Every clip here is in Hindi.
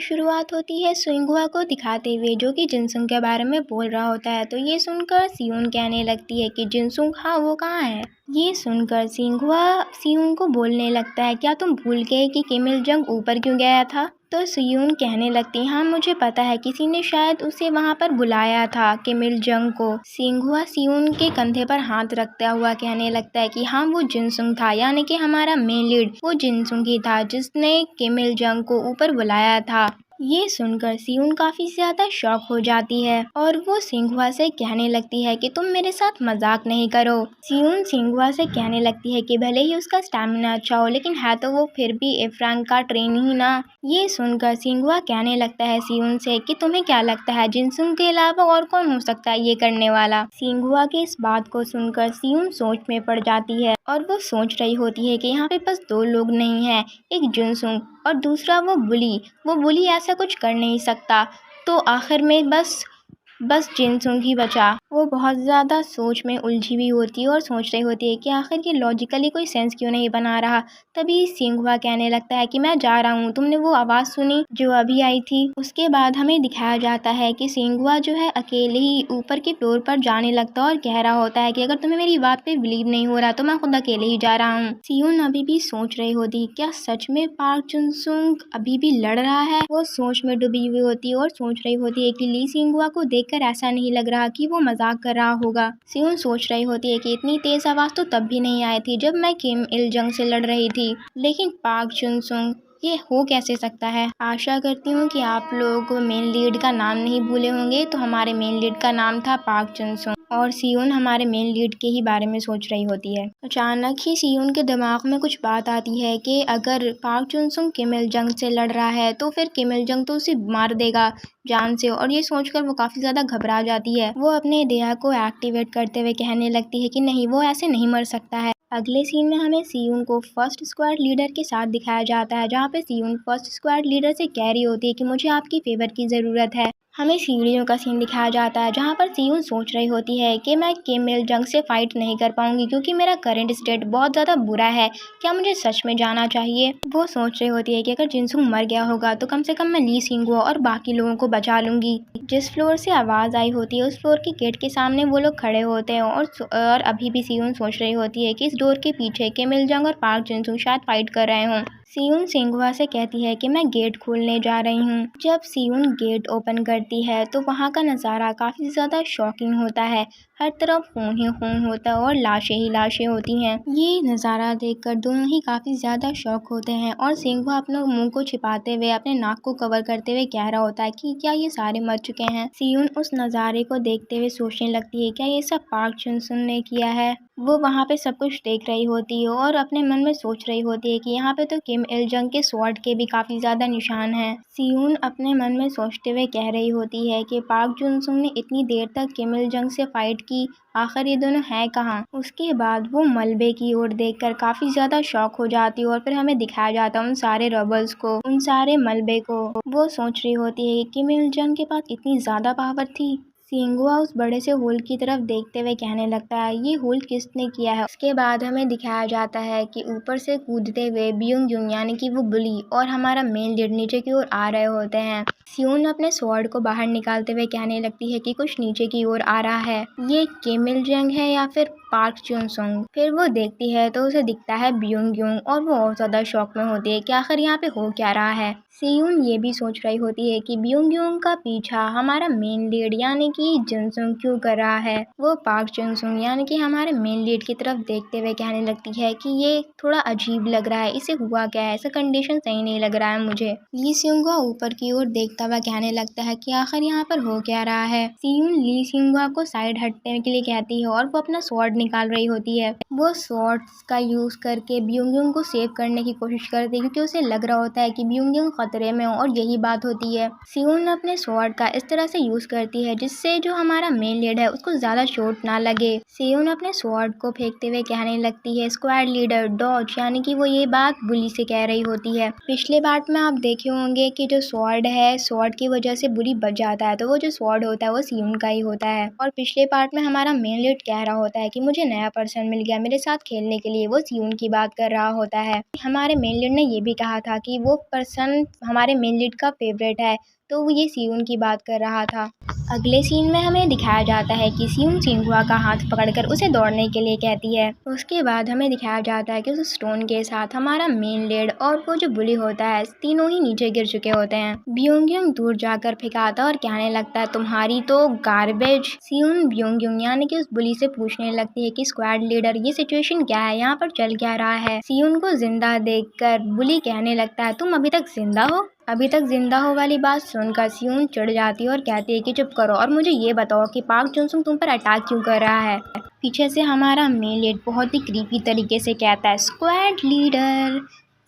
शुरुआत होती है सुइंगहुआ को दिखाते हुए, जो कि जिनसुंग के बारे में बोल रहा होता है। तो ये सुनकर सियुन कहने लगती है कि जिनसुंग, हाँ वो कहाँ है। ये सुनकर सिंघुआ सियुन को बोलने लगता है, क्या तुम भूल गए कि किम इल जंग ऊपर क्यों गया था। तो सियुन कहने लगती है, हाँ मुझे पता है, किसी ने शायद उसे वहाँ पर बुलाया था, किम इल जंग को। सिंघुआ सियुन के कंधे पर हाथ रखता हुआ कहने लगता है कि हाँ वो जिनसुंग था, यानी कि हमारा मेन लीड वो जिनसुंग ही था जिसने किम इल जंग को ऊपर बुलाया था। ये सुनकर सियुन काफी ज्यादा शॉक हो जाती है और वो सिंघुआ से कहने लगती है कि तुम मेरे साथ मजाक नहीं करो। सियुन सिंघुआ से कहने लगती है कि भले ही उसका स्टैमिना अच्छा हो, लेकिन है तो वो फिर भी एफ रैंक का ट्रेन ही ना। ये सुनकर सिंघुआ कहने लगता है सियुन से कि तुम्हें क्या लगता है जिनसुंग के अलावा और कौन हो सकता है ये करने वाला। सिंघुआ की इस बात को सुनकर सियुन सोच में पड़ जाती है और वो सोच रही होती है कि यहाँ पे बस दो लोग नहीं है, एक जिनसुंग और दूसरा वो बुली ऐसा कुछ कर नहीं सकता। तो आखिर में बस जिनसुंग ही बचा। वो बहुत ज़्यादा सोच में उलझी हुई होती है और सोच रही होती है कि आखिर ये लॉजिकली कोई सेंस क्यों नहीं बना रहा। तभी सिंघुआ कहने लगता है कि मैं जा रहा हूँ, तुमने वो आवाज़ सुनी जो अभी आई थी। उसके बाद हमें दिखाया जाता है कि सिंघुआ जो है अकेले ही ऊपर के फ्लोर पर जाने लगता है और कह रहा होता है कि अगर तुम्हें मेरी बात पे बिलीव नहीं हो रहा तो मैं खुद अकेले ही जा रहा हूँ। सियुन अभी भी सोच रही होती, क्या सच में पार्क जुनसुंग अभी भी लड़ रहा है। वो सोच में डूबी हुई होती है और सोच रही होती है कि ली सिंघुआ को देखकर ऐसा नहीं लग रहा कि वो मजाक कर रहा होगा। सियुन सोच रही होती है कि इतनी तेज आवाज तो तब भी नहीं आई थी जब मैं किम इल जंग से लड़ रही थी, लेकिन पार्क जुनसुंग ये हो कैसे सकता है। आशा करती हूँ कि आप लोग मेन लीड का नाम नहीं भूले होंगे। तो हमारे मेन लीड का नाम था पार्क जुनसुंग और सियुन हमारे मेन लीड के ही बारे में सोच रही होती है। अचानक ही सियुन के दिमाग में कुछ बात आती है कि अगर पार्क जुनसुंग किम इल जंग से लड़ रहा है तो फिर किम इल जंग तो उसे मार देगा जान से, और ये सोचकर वो काफी ज्यादा घबरा जाती है। वो अपने देहा को एक्टिवेट करते हुए कहने लगती है कि नहीं, वो ऐसे नहीं मर सकता है। अगले सीन में हमें सियुन को फर्स्ट स्क्वाड लीडर के साथ दिखाया जाता है, जहाँ पे सियुन फर्स्ट स्क्वाड लीडर से कह रही होती है कि मुझे आपकी फेवर की जरूरत है। हमें सीढ़ियों का सीन दिखाया जाता है, जहाँ पर सियुन सोच रही होती है कि मैं किम इल जंग से फाइट नहीं कर पाऊंगी क्योंकि मेरा करंट स्टेट बहुत ज़्यादा बुरा है। क्या मुझे सच में जाना चाहिए। वो सोच रही होती है कि अगर जिनसुंग मर गया होगा तो कम से कम मैं ली सिंघुआ और बाकी लोगों को बचा लूंगी। जिस फ्लोर से आवाज़ आई होती है उस फ्लोर के गेट के सामने वो लोग खड़े होते हैं और अभी भी सियुन सोच रही होती है कि इस डोर के पीछे किम इल जंग और पार्क जिनसुंग शायद फाइट कर रहे हों। सियुन सिंघुआ से कहती है कि मैं गेट खोलने जा रही हूँ। जब सियुन गेट ओपन करती है तो वहाँ का नज़ारा काफ़ी ज़्यादा शॉकिंग होता है। हर तरफ खून ही खून होता है और लाशें ही लाशें होती हैं। ये नज़ारा देखकर दोनों ही काफ़ी ज़्यादा शॉक होते हैं और सिंघुआ अपने मुंह को छिपाते हुए अपने नाक को कवर करते हुए कह रहा होता है कि क्या ये सारे मर चुके हैं। सियुन उस नज़ारे को देखते हुए सोचने लगती है, क्या ये सब पार्क जुनसुंग ने किया है। वो वहाँ पे सब कुछ देख रही होती है और अपने मन में सोच रही होती है कि यहाँ पे तो किम इल जंग के स्वॉर्ड के भी काफ़ी ज़्यादा निशान हैं। सियुन अपने मन में सोचते हुए कह रही होती है कि पार्क जुनसुंग ने इतनी देर तक किम इल जंग से फाइट की, आखिर ये दोनों हैं कहाँ। उसके बाद वो मलबे की ओर देखकर काफ़ी ज़्यादा शॉक हो जाती है और फिर हमें दिखाया जाता है उन सारे रबल्स को, उन सारे मलबे को। वो सोच रही होती है कि किम इल जंग के पास इतनी ज़्यादा पावर थी। सिंघुआ उस बड़े से होल की तरफ देखते हुए कहने लगता है, ये होल किसने किया है। उसके बाद हमें दिखाया जाता है कि ऊपर से कूदते हुए ब्यूंग जुंग यानी कि वो बुली और हमारा मेन लीड नीचे की ओर आ रहे होते हैं। सियुन अपने स्वॉर्ड को बाहर निकालते हुए कहने लगती है कि कुछ नीचे की ओर आ रहा है, ये किम इल जंग है या फिर पार्क जुनसुंग। फिर वो देखती है तो उसे दिखता है ब्यूंग युंग और वो और ज्यादा शॉक में होती है कि आखिर यहाँ पे हो क्या रहा है। सियुन ये भी सोच रही होती है कि ब्यूंग युंग का पीछा हमारा मेन लीड यानी कि जुनसुंग क्यों कर रहा है। वो पार्क जुनसुंग यानी कि हमारे मेन लीड की तरफ देखते हुए कहने लगती है कि ये थोड़ा अजीब लग रहा है, इसे हुआ क्या है, ऐसा कंडीशन सही नहीं लग रहा है मुझे। ली सिंघुआ ऊपर की ओर देखता हुआ कहने लगता है कि आखिर यहाँ पर हो क्या रहा है। सियुन ली सिंघुआ को साइड हटने के लिए कहती है और वो अपना स्वॉर्ड निकाल रही होती है। वो स्वॉर्ड्स का यूज करके ब्यूंग युंग को सेव करने की कोशिश करती है क्योंकि उसे लग रहा होता है कि ब्यूंग युंग खतरे में हो और यही बात होती है। सियुन अपने स्वॉर्ड का इस तरह से यूज करती है जिससे जो हमारा मेन लीड है उसको ज्यादा चोट ना लगे। सियुन अपने स्वॉर्ड को फेंकते हुए कहने लगती है, स्क्वाड लीडर डॉज, यानी कि वो ये बात बुली से कह रही होती है। पिछले पार्ट में आप देखे होंगे कि जो स्वॉर्ड है, स्वॉर्ड की वजह से बुली बच जाता है, तो वो जो स्वॉर्ड होता है वो सियुन का ही होता है। और पिछले पार्ट में हमारा मेन लीड कह रहा होता है कि मुझे नया पर्सन मिल गया मेरे साथ खेलने के लिए। वो सियोन की बात कर रहा होता है। हमारे मेन लीड ने ये भी कहा था कि वो पर्सन हमारे मेन लीड का फेवरेट है, तो वो ये सियोन की बात कर रहा था। अगले सीन में हमें दिखाया जाता है कि सियोन सिंघुआ का हाथ पकड़कर उसे दौड़ने के लिए कहती है। उसके बाद हमें दिखाया जाता है कि उस स्टोन के साथ हमारा मेन लीड और वो जो बुली होता है तीनों ही नीचे गिर चुके होते हैं। ब्योंगयुंग दूर जाकर फेंकाता और कहने लगता है तुम्हारी तो गार्बेज। सियोन ब्योंगयुंग यानी कि उस बुली से पूछने लगती है कि स्क्वाड लीडर ये सिचुएशन क्या है, यहाँ पर चल क्या रहा है। सियोन को जिंदा देखकर बुली कहने लगता है तुम अभी तक जिंदा हो। अभी तक जिंदा हो वाली बात सुनकर सियोन चिढ़ जाती है और कहती है कि चुप करो और मुझे ये बताओ कि पार्क जुनसुंग तुम पर अटैक क्यों कर रहा है। पीछे से हमारा मेन लीड बहुत ही क्रीपी तरीके से कहता है स्क्वाड लीडर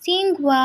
सिंघुआ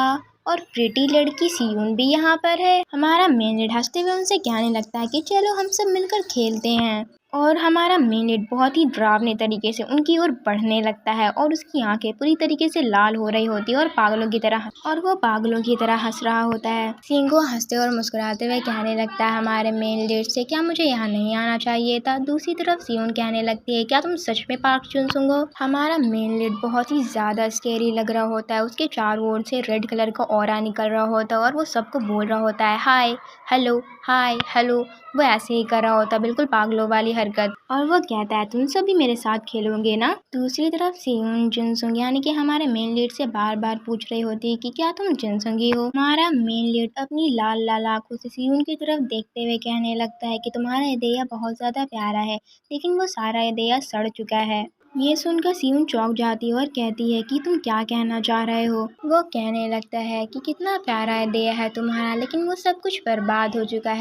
और प्रिटी लड़की सियोन भी यहाँ पर है। हमारा मेन लीड हंसते हुए उनसे कहने लगता है कि चलो हम सब मिलकर खेलते हैं। और हमारा मेन लीड बहुत ही डरावने तरीके से उनकी ओर बढ़ने लगता है और उसकी आंखें पूरी तरीके से लाल हो रही होती है और वो पागलों की तरह हंस रहा होता है। सिंघुआ हंसते और मुस्कुराते हुए कहने लगता है हमारे मेन लीड से क्या मुझे यहाँ नहीं आना चाहिए था। दूसरी तरफ सियोन कहने लगती है क्या तुम सच में पार्क जुनसुंग हो। हमारा मेन लीड बहुत ही ज्यादा स्केरी लग रहा होता है। उसके चारों ओर से रेड कलर का ऑरा निकल रहा होता है और वो सबको बोल रहा होता है हाय हेलो। वो ऐसे ही कर रहा होता है बिल्कुल पागलों वाली हरकत। और वो कहता है तुम सभी मेरे साथ खेलोगे ना। दूसरी तरफ सियोन जुनसुंग यानी कि हमारे मेन लीड से बार बार पूछ रही होती है कि क्या तुम जुनसुंगी हो। हमारा मेन लीड अपनी लाल लाल आंखों से सियोन की तरफ देखते हुए कहने लगता है कि तुम्हारा हृदय बहुत ज्यादा प्यारा है लेकिन वो सारा हृदय सड़ चुका है। ये सुनकर सियोन चौंक जाती है और कहती है कि तुम क्या कहना चाह रहे हो। वो कहने लगता है कि कितना प्यारा हृदय है तुम्हारा लेकिन वो सब कुछ बर्बाद हो चुका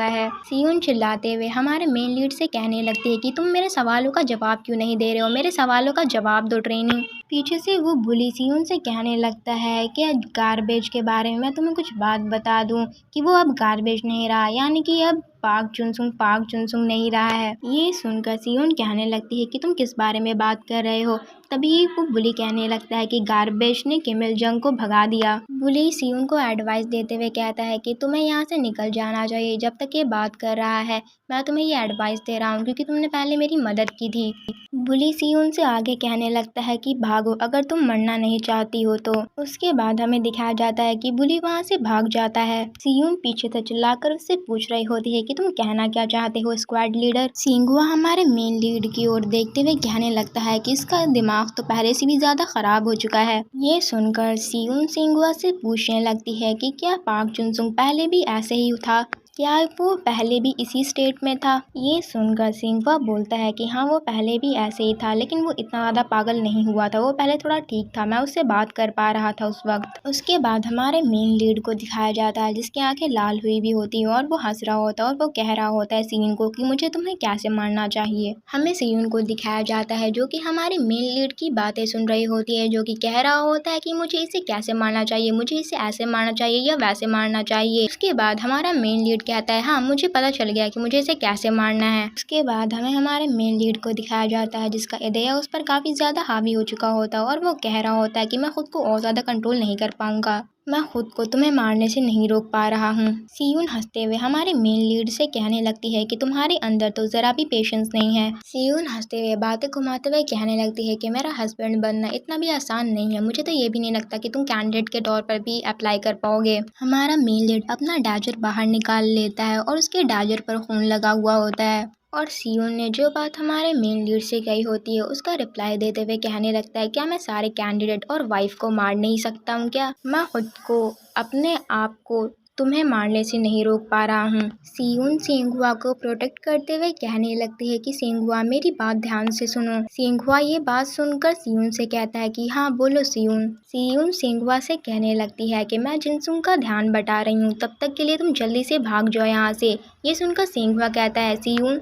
है। सियोन चिल्लाते हुए हमारे मेन लीड से कहने लगती है कि तुम मेरे सवालों का जवाब क्यों नहीं दे रहे हो, मेरे सवालों का जवाब दो ट्रेनिंग। पीछे से वो बुली सियोन से कहने लगता है कि गार्बेज के बारे में मैं तुम्हें कुछ बात बता दूं कि वो अब गार्बेज नहीं रहा, यानी कि अब पार्क जुनसुंग नहीं रहा है। ये सुनकर सियोन कहने लगती है कि तुम किस बारे में बात कर रहे हो। तभी वो बुली कहने लगता है कि गार्बेज ने किम इल जंग को भगा दिया। बुली सियोन को एडवाइस देते हुए कहता है कि तुम्हें यहाँ से निकल जाना चाहिए। जब तक ये बात कर रहा है मैं तुम्हें ये एडवाइस दे रहा हूँ क्योंकि तुमने पहले मेरी मदद की थी। बुली सियोन से आगे कहने लगता है कि भागो अगर तुम मरना नहीं चाहती हो तो। उसके बाद हमें दिखाया जाता है कि बुली वहाँ से भाग जाता है। सियोन पीछे से चिल्लाकर उससे पूछ रही होती है कि तुम कहना क्या चाहते हो स्क्वाड लीडर। सिंघुआ हमारे मेन लीड की ओर देखते हुए कहने लगता है कि इसका दिमाग तो पहले से भी ज्यादा खराब हो चुका है। ये सुनकर सियोन सिंघुआ से पूछने लगती है कि क्या पार्क जुनसुंग पहले भी ऐसे ही था, क्या वो पहले भी इसी स्टेट में था। ये सुनकर सिंघुआ बोलता है कि हाँ वो पहले भी ऐसे ही था लेकिन वो इतना ज़्यादा पागल नहीं हुआ था, वो पहले थोड़ा ठीक था, मैं उससे बात कर पा रहा था उस वक्त। उसके बाद हमारे मेन लीड को दिखाया जाता है जिसकी आंखें लाल हुई भी होती हैं और वो हंस रहा होता है और वो कह रहा होता है सियोन को कि मुझे तुम्हें कैसे मारना चाहिए। हमें सियोन को दिखाया जाता है जो कि हमारे मेन लीड की बातें सुन रही होती है, जो कि कह रहा होता है कि मुझे इसे कैसे मारना चाहिए, मुझे इसे ऐसे मारना चाहिए या वैसे मारना चाहिए। उसके बाद हमारा मेन लीड कहता है हाँ मुझे पता चल गया कि मुझे इसे कैसे मारना है। उसके बाद हमें हमारे मेन लीड को दिखाया जाता है जिसका हृदय उस पर काफी ज्यादा हावी हो चुका होता है और वो कह रहा होता है कि मैं खुद को और ज्यादा कंट्रोल नहीं कर पाऊंगा, मैं खुद को तुम्हें मारने से नहीं रोक पा रहा हूँ। सियोन हंसते हुए हमारे मेन लीड से कहने लगती है कि तुम्हारे अंदर तो जरा भी पेशेंस नहीं है। सियोन हंसते हुए बातें घुमाते हुए कहने लगती है कि मेरा हस्बैंड बनना इतना भी आसान नहीं है, मुझे तो ये भी नहीं लगता कि तुम कैंडिडेट के तौर पर भी अप्लाई कर पाओगे। हमारा मेन लीड अपना डाजर बाहर निकाल लेता है और उसके डाजर पर खून लगा हुआ होता है और सियोन ने जो बात हमारे मेन लीड से कही होती है उसका रिप्लाई देते हुए कहने लगता है क्या मैं सारे कैंडिडेट और वाइफ को मार नहीं सकता हूँ क्या, मैं खुद को अपने आप को तुम्हें मारने से नहीं रोक पा रहा हूँ। सियोन सिंघुआ को प्रोटेक्ट करते हुए कहने लगती है कि सिंघुआ मेरी बात ध्यान से सुनो। सिंघुआ ये बात सुनकर सियोन से कहता है कि हाँ बोलो सियोन। सियोन सिंघुआ से कहने लगती है कि मैं जिनसुंग का ध्यान बटा रही हूँ, तब तक के लिए तुम जल्दी से भाग जाओ यहाँ से। ये सुनकर सिंघुआ कहता है सियोन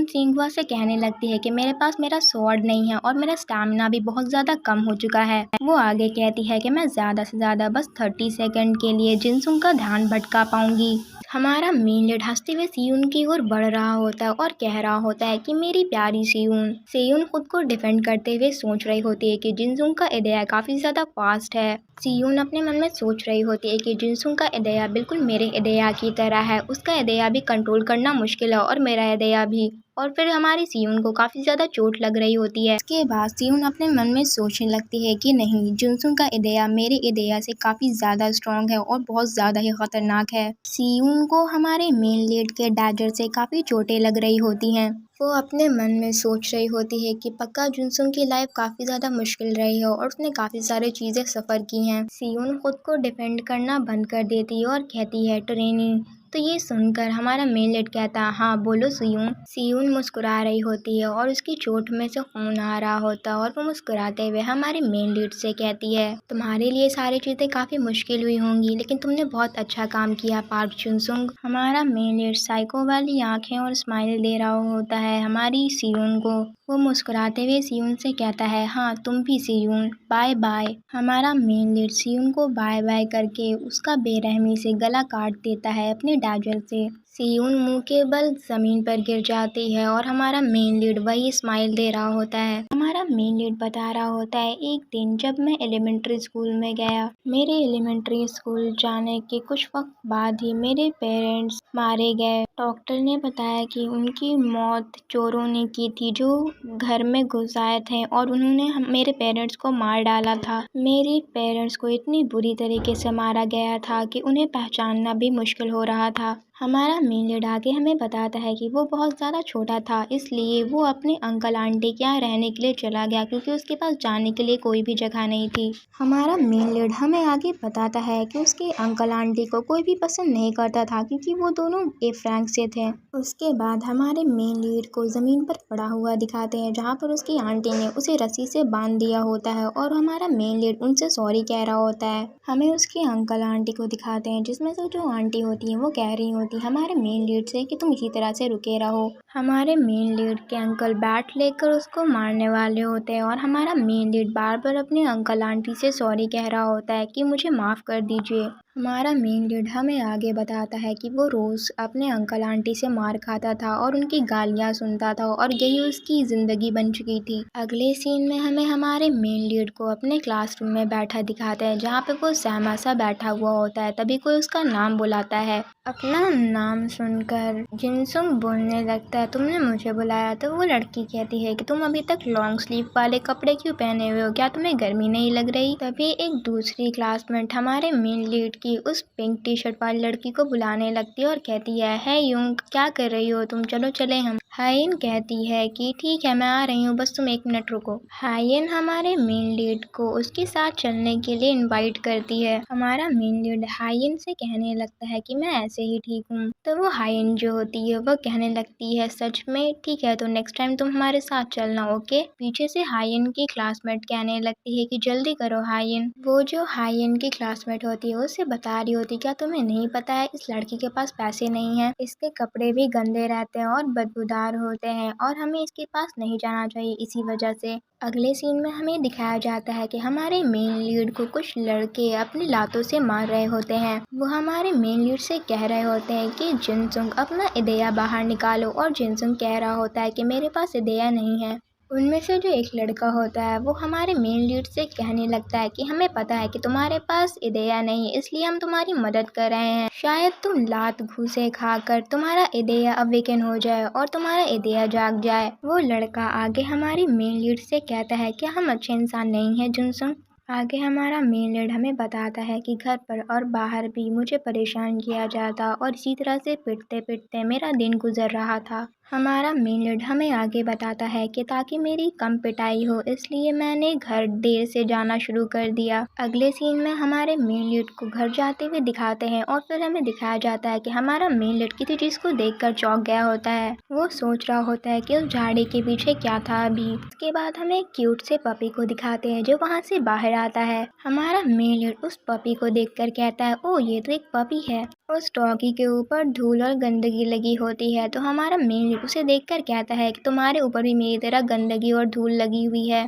सिंघुआ से कहने लगती है कि मेरे पास मेरा स्वॉर्ड नहीं है और मेरा स्टैमिना भी बहुत ज़्यादा कम हो चुका है। वो आगे कहती है कि मैं ज़्यादा से ज़्यादा बस 30 सेकंड के लिए जिनसुंग का ध्यान भटका पाऊंगी। हमारा मेन लीड हंसते हुए सियोन की ओर बढ़ रहा होता है और कह रहा होता है कि मेरी प्यारी सियोन। सियोन खुद को डिफेंड करते हुए सोच रही होती है कि जिनसुंग का हृदय काफ़ी ज़्यादा फास्ट है। सियोन अपने मन में सोच रही होती है कि जिनसुंग का हृदय बिल्कुल मेरे हृदय की तरह है, उसका हृदय भी कंट्रोल करना मुश्किल है और मेरा हृदय भी। और फिर हमारी सियोन को काफ़ी ज़्यादा चोट लग रही होती है। इसके बाद सियोन अपने मन में सोचने लगती है कि नहीं, जुनसुंग का इदेया मेरे इदेया से काफ़ी ज़्यादा स्ट्रॉन्ग है और बहुत ज़्यादा ही खतरनाक है। सियोन को हमारे मेन लीड के डैजर से काफ़ी चोटें लग रही होती हैं। वो अपने मन में सोच रही होती है कि पक्का जुनसुंग की लाइफ काफ़ी ज़्यादा मुश्किल रही है और उसने काफ़ी सारी चीज़ें सफ़र की हैं। सियोन खुद को डिफेंड करना बंद कर देती है और कहती है ट्रेनिंग। तो ये सुनकर हमारा मेन लीड कहता है हाँ बोलो सियोन। सियोन मुस्कुरा रही होती है और उसकी चोट में से खून आ रहा होता है और वो मुस्कुराते हुए हमारे मेन लीड से कहती है तुम्हारे लिए सारी चीज़ें काफ़ी मुश्किल हुई होंगी, लेकिन तुमने बहुत अच्छा काम किया पार्क जुनसुंग। हमारा मेन लीड साइको वाली आंखें और स्माइल दे रहा होता है हमारी सियोन को। वो मुस्कुराते हुए सियोन से कहता है हाँ तुम भी सियोन, बाय बाय। हमारा मेन लीड सियोन को बाय बाय करके उसका बेरहमी से गला काट देता है अपने डैजर से। सियोन मुंह के बल जमीन पर गिर जाती है और हमारा मेन लीड वही स्माइल दे रहा होता है। हमारा मेन लीड बता रहा होता है एक दिन जब मैं एलिमेंट्री स्कूल में गया, मेरे एलिमेंट्री स्कूल जाने के कुछ वक्त बाद ही मेरे पेरेंट्स मारे गए। डॉक्टर ने बताया कि उनकी मौत चोरों ने की थी जो घर में घुस आए थे और उन्होंने मेरे पेरेंट्स को मार डाला था। मेरे पेरेंट्स को इतनी बुरी तरीके से मारा गया था कि उन्हें पहचानना भी मुश्किल हो रहा था। हमारा मेन लीड आगे हमें बताता है कि वो बहुत ज़्यादा छोटा था, इसलिए वो अपने अंकल आंटी के यहाँ रहने के लिए चला गया क्योंकि उसके पास जाने के लिए कोई भी जगह नहीं थी। हमारा मेन लीड हमें आगे बताता है कि उसके अंकल आंटी को कोई भी पसंद नहीं करता था क्योंकि वो दोनों ए फ्रैंक से थे। उसके बाद हमारे मेन लीड को ज़मीन पर पड़ा हुआ दिखाते हैं जहाँ पर उसकी आंटी ने उसे रस्सी से बांध दिया होता है और हमारा मेन लीड उनसे सॉरी कह रहा होता है। हमें उसके अंकल आंटी को दिखाते हैं जिसमें से जो आंटी होती है वो कह रही होती हमारे मेन लीड से कि तुम इसी तरह से रुके रहो। हमारे मेन लीड के अंकल बैट लेकर उसको मारने वाले होते हैं और हमारा मेन लीड बार बार अपने अंकल आंटी से सॉरी कह रहा होता है कि मुझे माफ़ कर दीजिए। हमारा मेन लीड हमें आगे बताता है कि वो रोज़ अपने अंकल आंटी से मार खाता था और उनकी गालियाँ सुनता था और यही उसकी ज़िंदगी बन चुकी थी। अगले सीन में हमें हमारे मेन लीड को अपने क्लासरूम में बैठा दिखाते हैं जहाँ पे वो सहमा सा बैठा हुआ होता है। तभी कोई उसका नाम बुलाता है। अपना नाम सुनकर जिनसुंग बोलने लगता है तुमने मुझे बुलाया। तो वो लड़की कहती है कि तुम अभी तक लॉन्ग स्लीव वाले कपड़े क्यों पहने हुए हो, क्या तुम्हें गर्मी नहीं लग रही। तभी एक दूसरी क्लासमेट हमारे मेन लीड की उस पिंक टी शर्ट वाली लड़की को बुलाने लगती है और कहती है यूंग क्या कर रही हो तुम, चलो चले हम। हायन कहती है कि ठीक है मैं आ रही हूँ, बस तुम 1 मिनट रुको। हायन हमारे मेन लीड को उसके साथ चलने के लिए इनवाइट करती है। हमारा मेन लीड हायन से कहने लगता है कि मैं ऐसे ही ठीक हूँ। तो वो हायन जो होती है वो कहने लगती है सच में, ठीक है तो नेक्स्ट टाइम तुम हमारे साथ चलना, ओके। पीछे से हायन की क्लासमेट कहने लगती है कि जल्दी करो हायन। वो जो हायन की क्लासमेट होती है उसे बता रही होती क्या तुम्हें नहीं पता है इस लड़की के पास पैसे नहीं है, इसके कपड़े भी गंदे रहते हैं और बदबूदार होते हैं और हमें इसके पास नहीं जाना चाहिए इसी वजह से। अगले सीन में हमें दिखाया जाता है कि हमारे मेन लीड को कुछ लड़के अपनी लातों से मार रहे होते हैं। वो हमारे मेन लीड से कह रहे होते हैं कि जिनसुंग अपना इदेया बाहर निकालो और जिनसुंग कह रहा होता है कि मेरे पास इदेया नहीं है। उनमें से जो एक लड़का होता है वो हमारे मेन लीड से कहने लगता है कि हमें पता है कि तुम्हारे पास इदेया नहीं है, इसलिए हम तुम्हारी मदद कर रहे हैं। शायद तुम लात घूसे खाकर तुम्हारा इदेया अवेकन हो जाए और तुम्हारा इदेया जाग जाए। वो लड़का आगे हमारी मेन लीड से कहता है कि हम अच्छे इंसान नहीं हैं जिनसुंग। आगे हमारा मेन लीड हमें बताता है कि घर पर और बाहर भी मुझे परेशान किया जाता और इसी तरह से पिटते पिटते मेरा दिन गुजर रहा था। हमारा मेन लीड हमें आगे बताता है कि ताकि मेरी कम पिटाई हो इसलिए मैंने घर देर से जाना शुरू कर दिया। अगले सीन में हमारे मेन लीड को घर जाते हुए दिखाते हैं और फिर हमें दिखाया जाता है कि हमारा मेन लीड किसी चीज़ को देखकर चौंक गया होता है। वो सोच रहा होता है कि उस झाड़ी के पीछे क्या था अभी। उसके बाद हमें क्यूट से पपी को दिखाते हैं जो वहाँ से बाहर आता है। हमारा मेन लीड उस पपी को देखकर कहता है ओ ये तो एक पपी है। उस डॉगी के ऊपर धूल और गंदगी लगी होती है तो हमारा मेन लीड उसे देखकर कहता है कि तुम्हारे ऊपर भी मेरी तरह गंदगी और धूल लगी हुई है।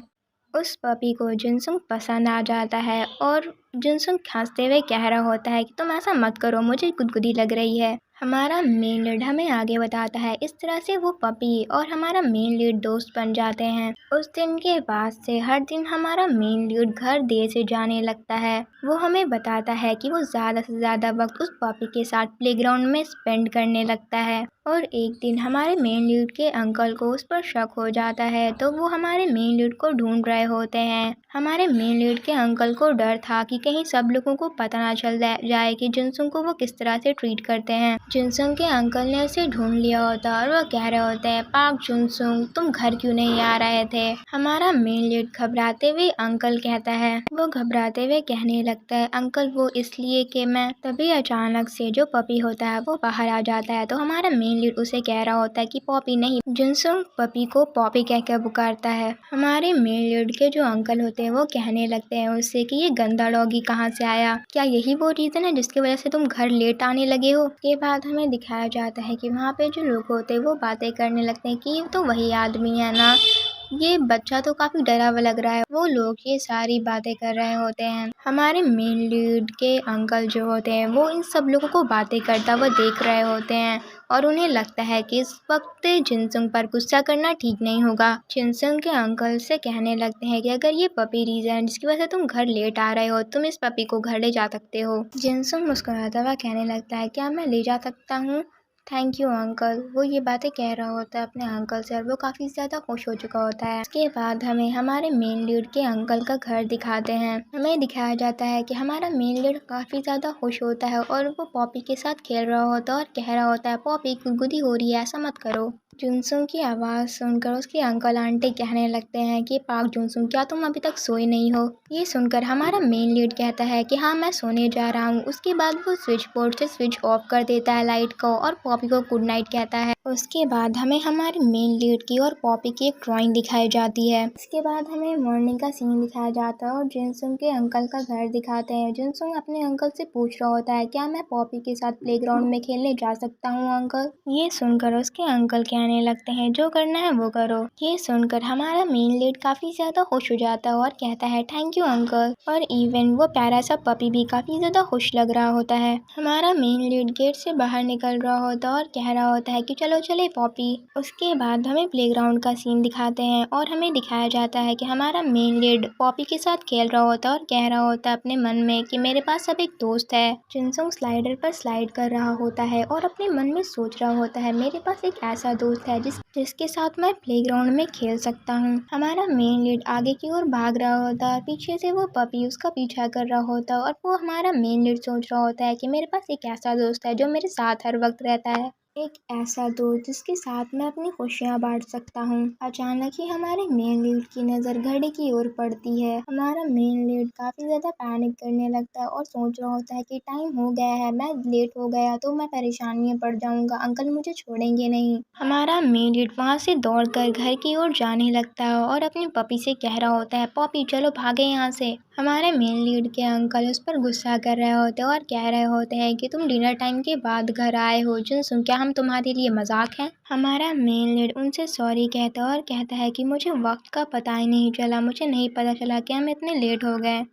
उस पपी को जिनसुंग पसंद आ जाता है और जिनसुंग हंसते हुए कह रहा होता है कि तुम ऐसा मत करो, मुझे गुदगुदी लग रही है। हमारा मेन लीड हमें आगे बताता है। इस तरह से वो पपी और हमारा मेन लीड दोस्त बन जाते हैं। उस दिन के बाद से हर दिन हमारा मेन लीड घर देर से जाने लगता है। वो हमें बताता है कि वो ज़्यादा से ज़्यादा वक्त उस पपी के साथ प्लेग्राउंड में स्पेंड करने लगता है। और एक दिन हमारे मेन लीड के अंकल को उस पर शक हो जाता है, तो वो हमारे मेन लीड को ढूंढ रहे होते हैं। हमारे मेन लीड के अंकल को डर था कि कहीं सब लोगों को पता ना चल जाए कि जिनसुंग को वो किस तरह से ट्रीट करते हैं। जिनसुंग के अंकल ने उसे ढूंढ लिया होता और वो कह रहे होते हैं, पार्क जिनसुंग तुम घर क्यों नहीं आ रहे थे। हमारा मेन लीड घबराते हुए अंकल कहता है। वो घबराते हुए कहने लगता है, अंकल वो इसलिए कि मैं। तभी अचानक से जो पपी होता है वो बाहर आ जाता है, तो हमारा मेन लीड उसे कह रहा होता है कि पॉपी नहीं। जिनसुंग पपी को पॉपी कहकर पुकारता है। हमारे मेन लीड के जो अंकल होते हैं वो कहने लगते हैं उससे कि ये गंदा डॉगी कहाँ से आया, क्या यही वो रीज़न है जिसकी वजह से तुम घर लेट आने लगे हो। के बाद हमें दिखाया जाता है कि वहाँ पे जो लोग होते हैं वो बातें करने लगते हैं कि ये तो वही आदमी है ना, ये बच्चा तो काफी डरा हुआ लग रहा है। वो लोग ये सारी बातें कर रहे होते हैं। हमारे मेन लीड के अंकल जो होते हैं वो इन सब लोगों को बातें करता हुआ देख रहे होते हैं और उन्हें लगता है कि इस वक्त जिनसुंग पर गुस्सा करना ठीक नहीं होगा। जिनसुंग के अंकल से कहने लगते हैं कि अगर ये पपी रीजन है जिसकी वजह से तुम घर लेट आ रहे हो, तुम इस पपी को घर ले जा सकते हो। जिनसुंग मुस्कुराता हुआ कहने लगता है, क्या मैं ले जा सकता हूँ, थैंक यू अंकल। वो ये बातें कह रहा होता है अपने अंकल से और वो काफ़ी ज़्यादा खुश हो चुका होता है। इसके बाद हमें हमारे मेन लीड के अंकल का घर दिखाते हैं। हमें दिखाया जाता है कि हमारा मेन लीड काफ़ी ज़्यादा खुश होता है और वो पॉपी के साथ खेल रहा होता है और कह रहा होता है, पॉपी गुदगुदी हो रही है, ऐसा मत करो। जुनसुंग की आवाज़ सुनकर उसके अंकल आंटी कहने लगते हैं कि पाक जुनसुंग क्या तुम अभी तक सोए नहीं हो। ये सुनकर हमारा मेन लीड कहता है कि हाँ मैं सोने जा रहा हूँ। उसके बाद वो स्विच बोर्ड से स्विच ऑफ कर देता है लाइट को और पॉपी को गुड नाइट कहता है। उसके बाद हमें हमारे मेन लीड की और पॉपी की एक ड्राइंग दिखाई जाती है। इसके बाद हमें मॉर्निंग का सीन दिखाया जाता है और जिनसुंग के अंकल का घर दिखाते हैं। जिनसुंग अपने अंकल से पूछ रहा होता है, क्या मैं पॉपी के साथ प्लेग्राउंड में खेलने जा सकता हूँ अंकल। ये सुनकर उसके अंकल कहने लगते हैं, जो करना है वो करो। ये सुनकर हमारा मेन लीड काफी ज्यादा खुश हो जाता है और कहता है, थैंक यू अंकल। और इवन वो प्यारा सा पपी भी काफी ज्यादा खुश लग रहा होता है। हमारा मेन लीड गेट से बाहर निकल रहा होता है और कह रहा होता है कि चलो चले पॉपी। उसके बाद हमें प्लेग्राउंड का सीन दिखाते हैं और हमें दिखाया जाता है कि हमारा मेन लीड पॉपी के साथ खेल रहा होता है और कह रहा होता है अपने मन में कि मेरे पास अब एक दोस्त है। जिनसुंग स्लाइडर पर स्लाइड कर रहा होता है और अपने मन में सोच रहा होता है, मेरे पास एक ऐसा दोस्त है जिसके साथ मैं प्लेग्राउंड में खेल सकता हूँ। हमारा मेन लीड आगे की ओर भाग रहा होता है, पीछे से वो पपी उसका पीछा कर रहा होता है और वो हमारा मेन लीड सोच रहा होता है कि मेरे पास एक ऐसा दोस्त है जो मेरे साथ हर वक्त रहता है, एक ऐसा दोस्त जिसके साथ मैं अपनी खुशियाँ बांट सकता हूँ। अचानक ही हमारे मेन लीड की नज़र घड़ी की ओर पड़ती है। हमारा मेन लीड काफ़ी ज़्यादा पैनिक करने लगता है और सोच रहा होता है कि टाइम हो गया है, मैं लेट हो गया तो मैं परेशानी में पड़ जाऊंगा, अंकल मुझे छोड़ेंगे नहीं। हमारा मेन लीड वहाँ से दौड़कर घर की ओर जाने लगता है और अपनी पपी से कह रहा होता है, पॉपी चलो भागे यहाँ से। हमारे मेन लीड के अंकल उस पर गुस्सा कर रहे होते हैं और कह रहे होते हैं कि तुम डिनर टाइम के बाद घर आए हो, जिनसुंग क्या हम तुम्हारे लिए मजाक हैं। हमारा मेन लीड उनसे सॉरी कहता है और कहता है कि मुझे वक्त का पता ही नहीं चला, मुझे नहीं पता चला कि हम इतने लेट हो गए।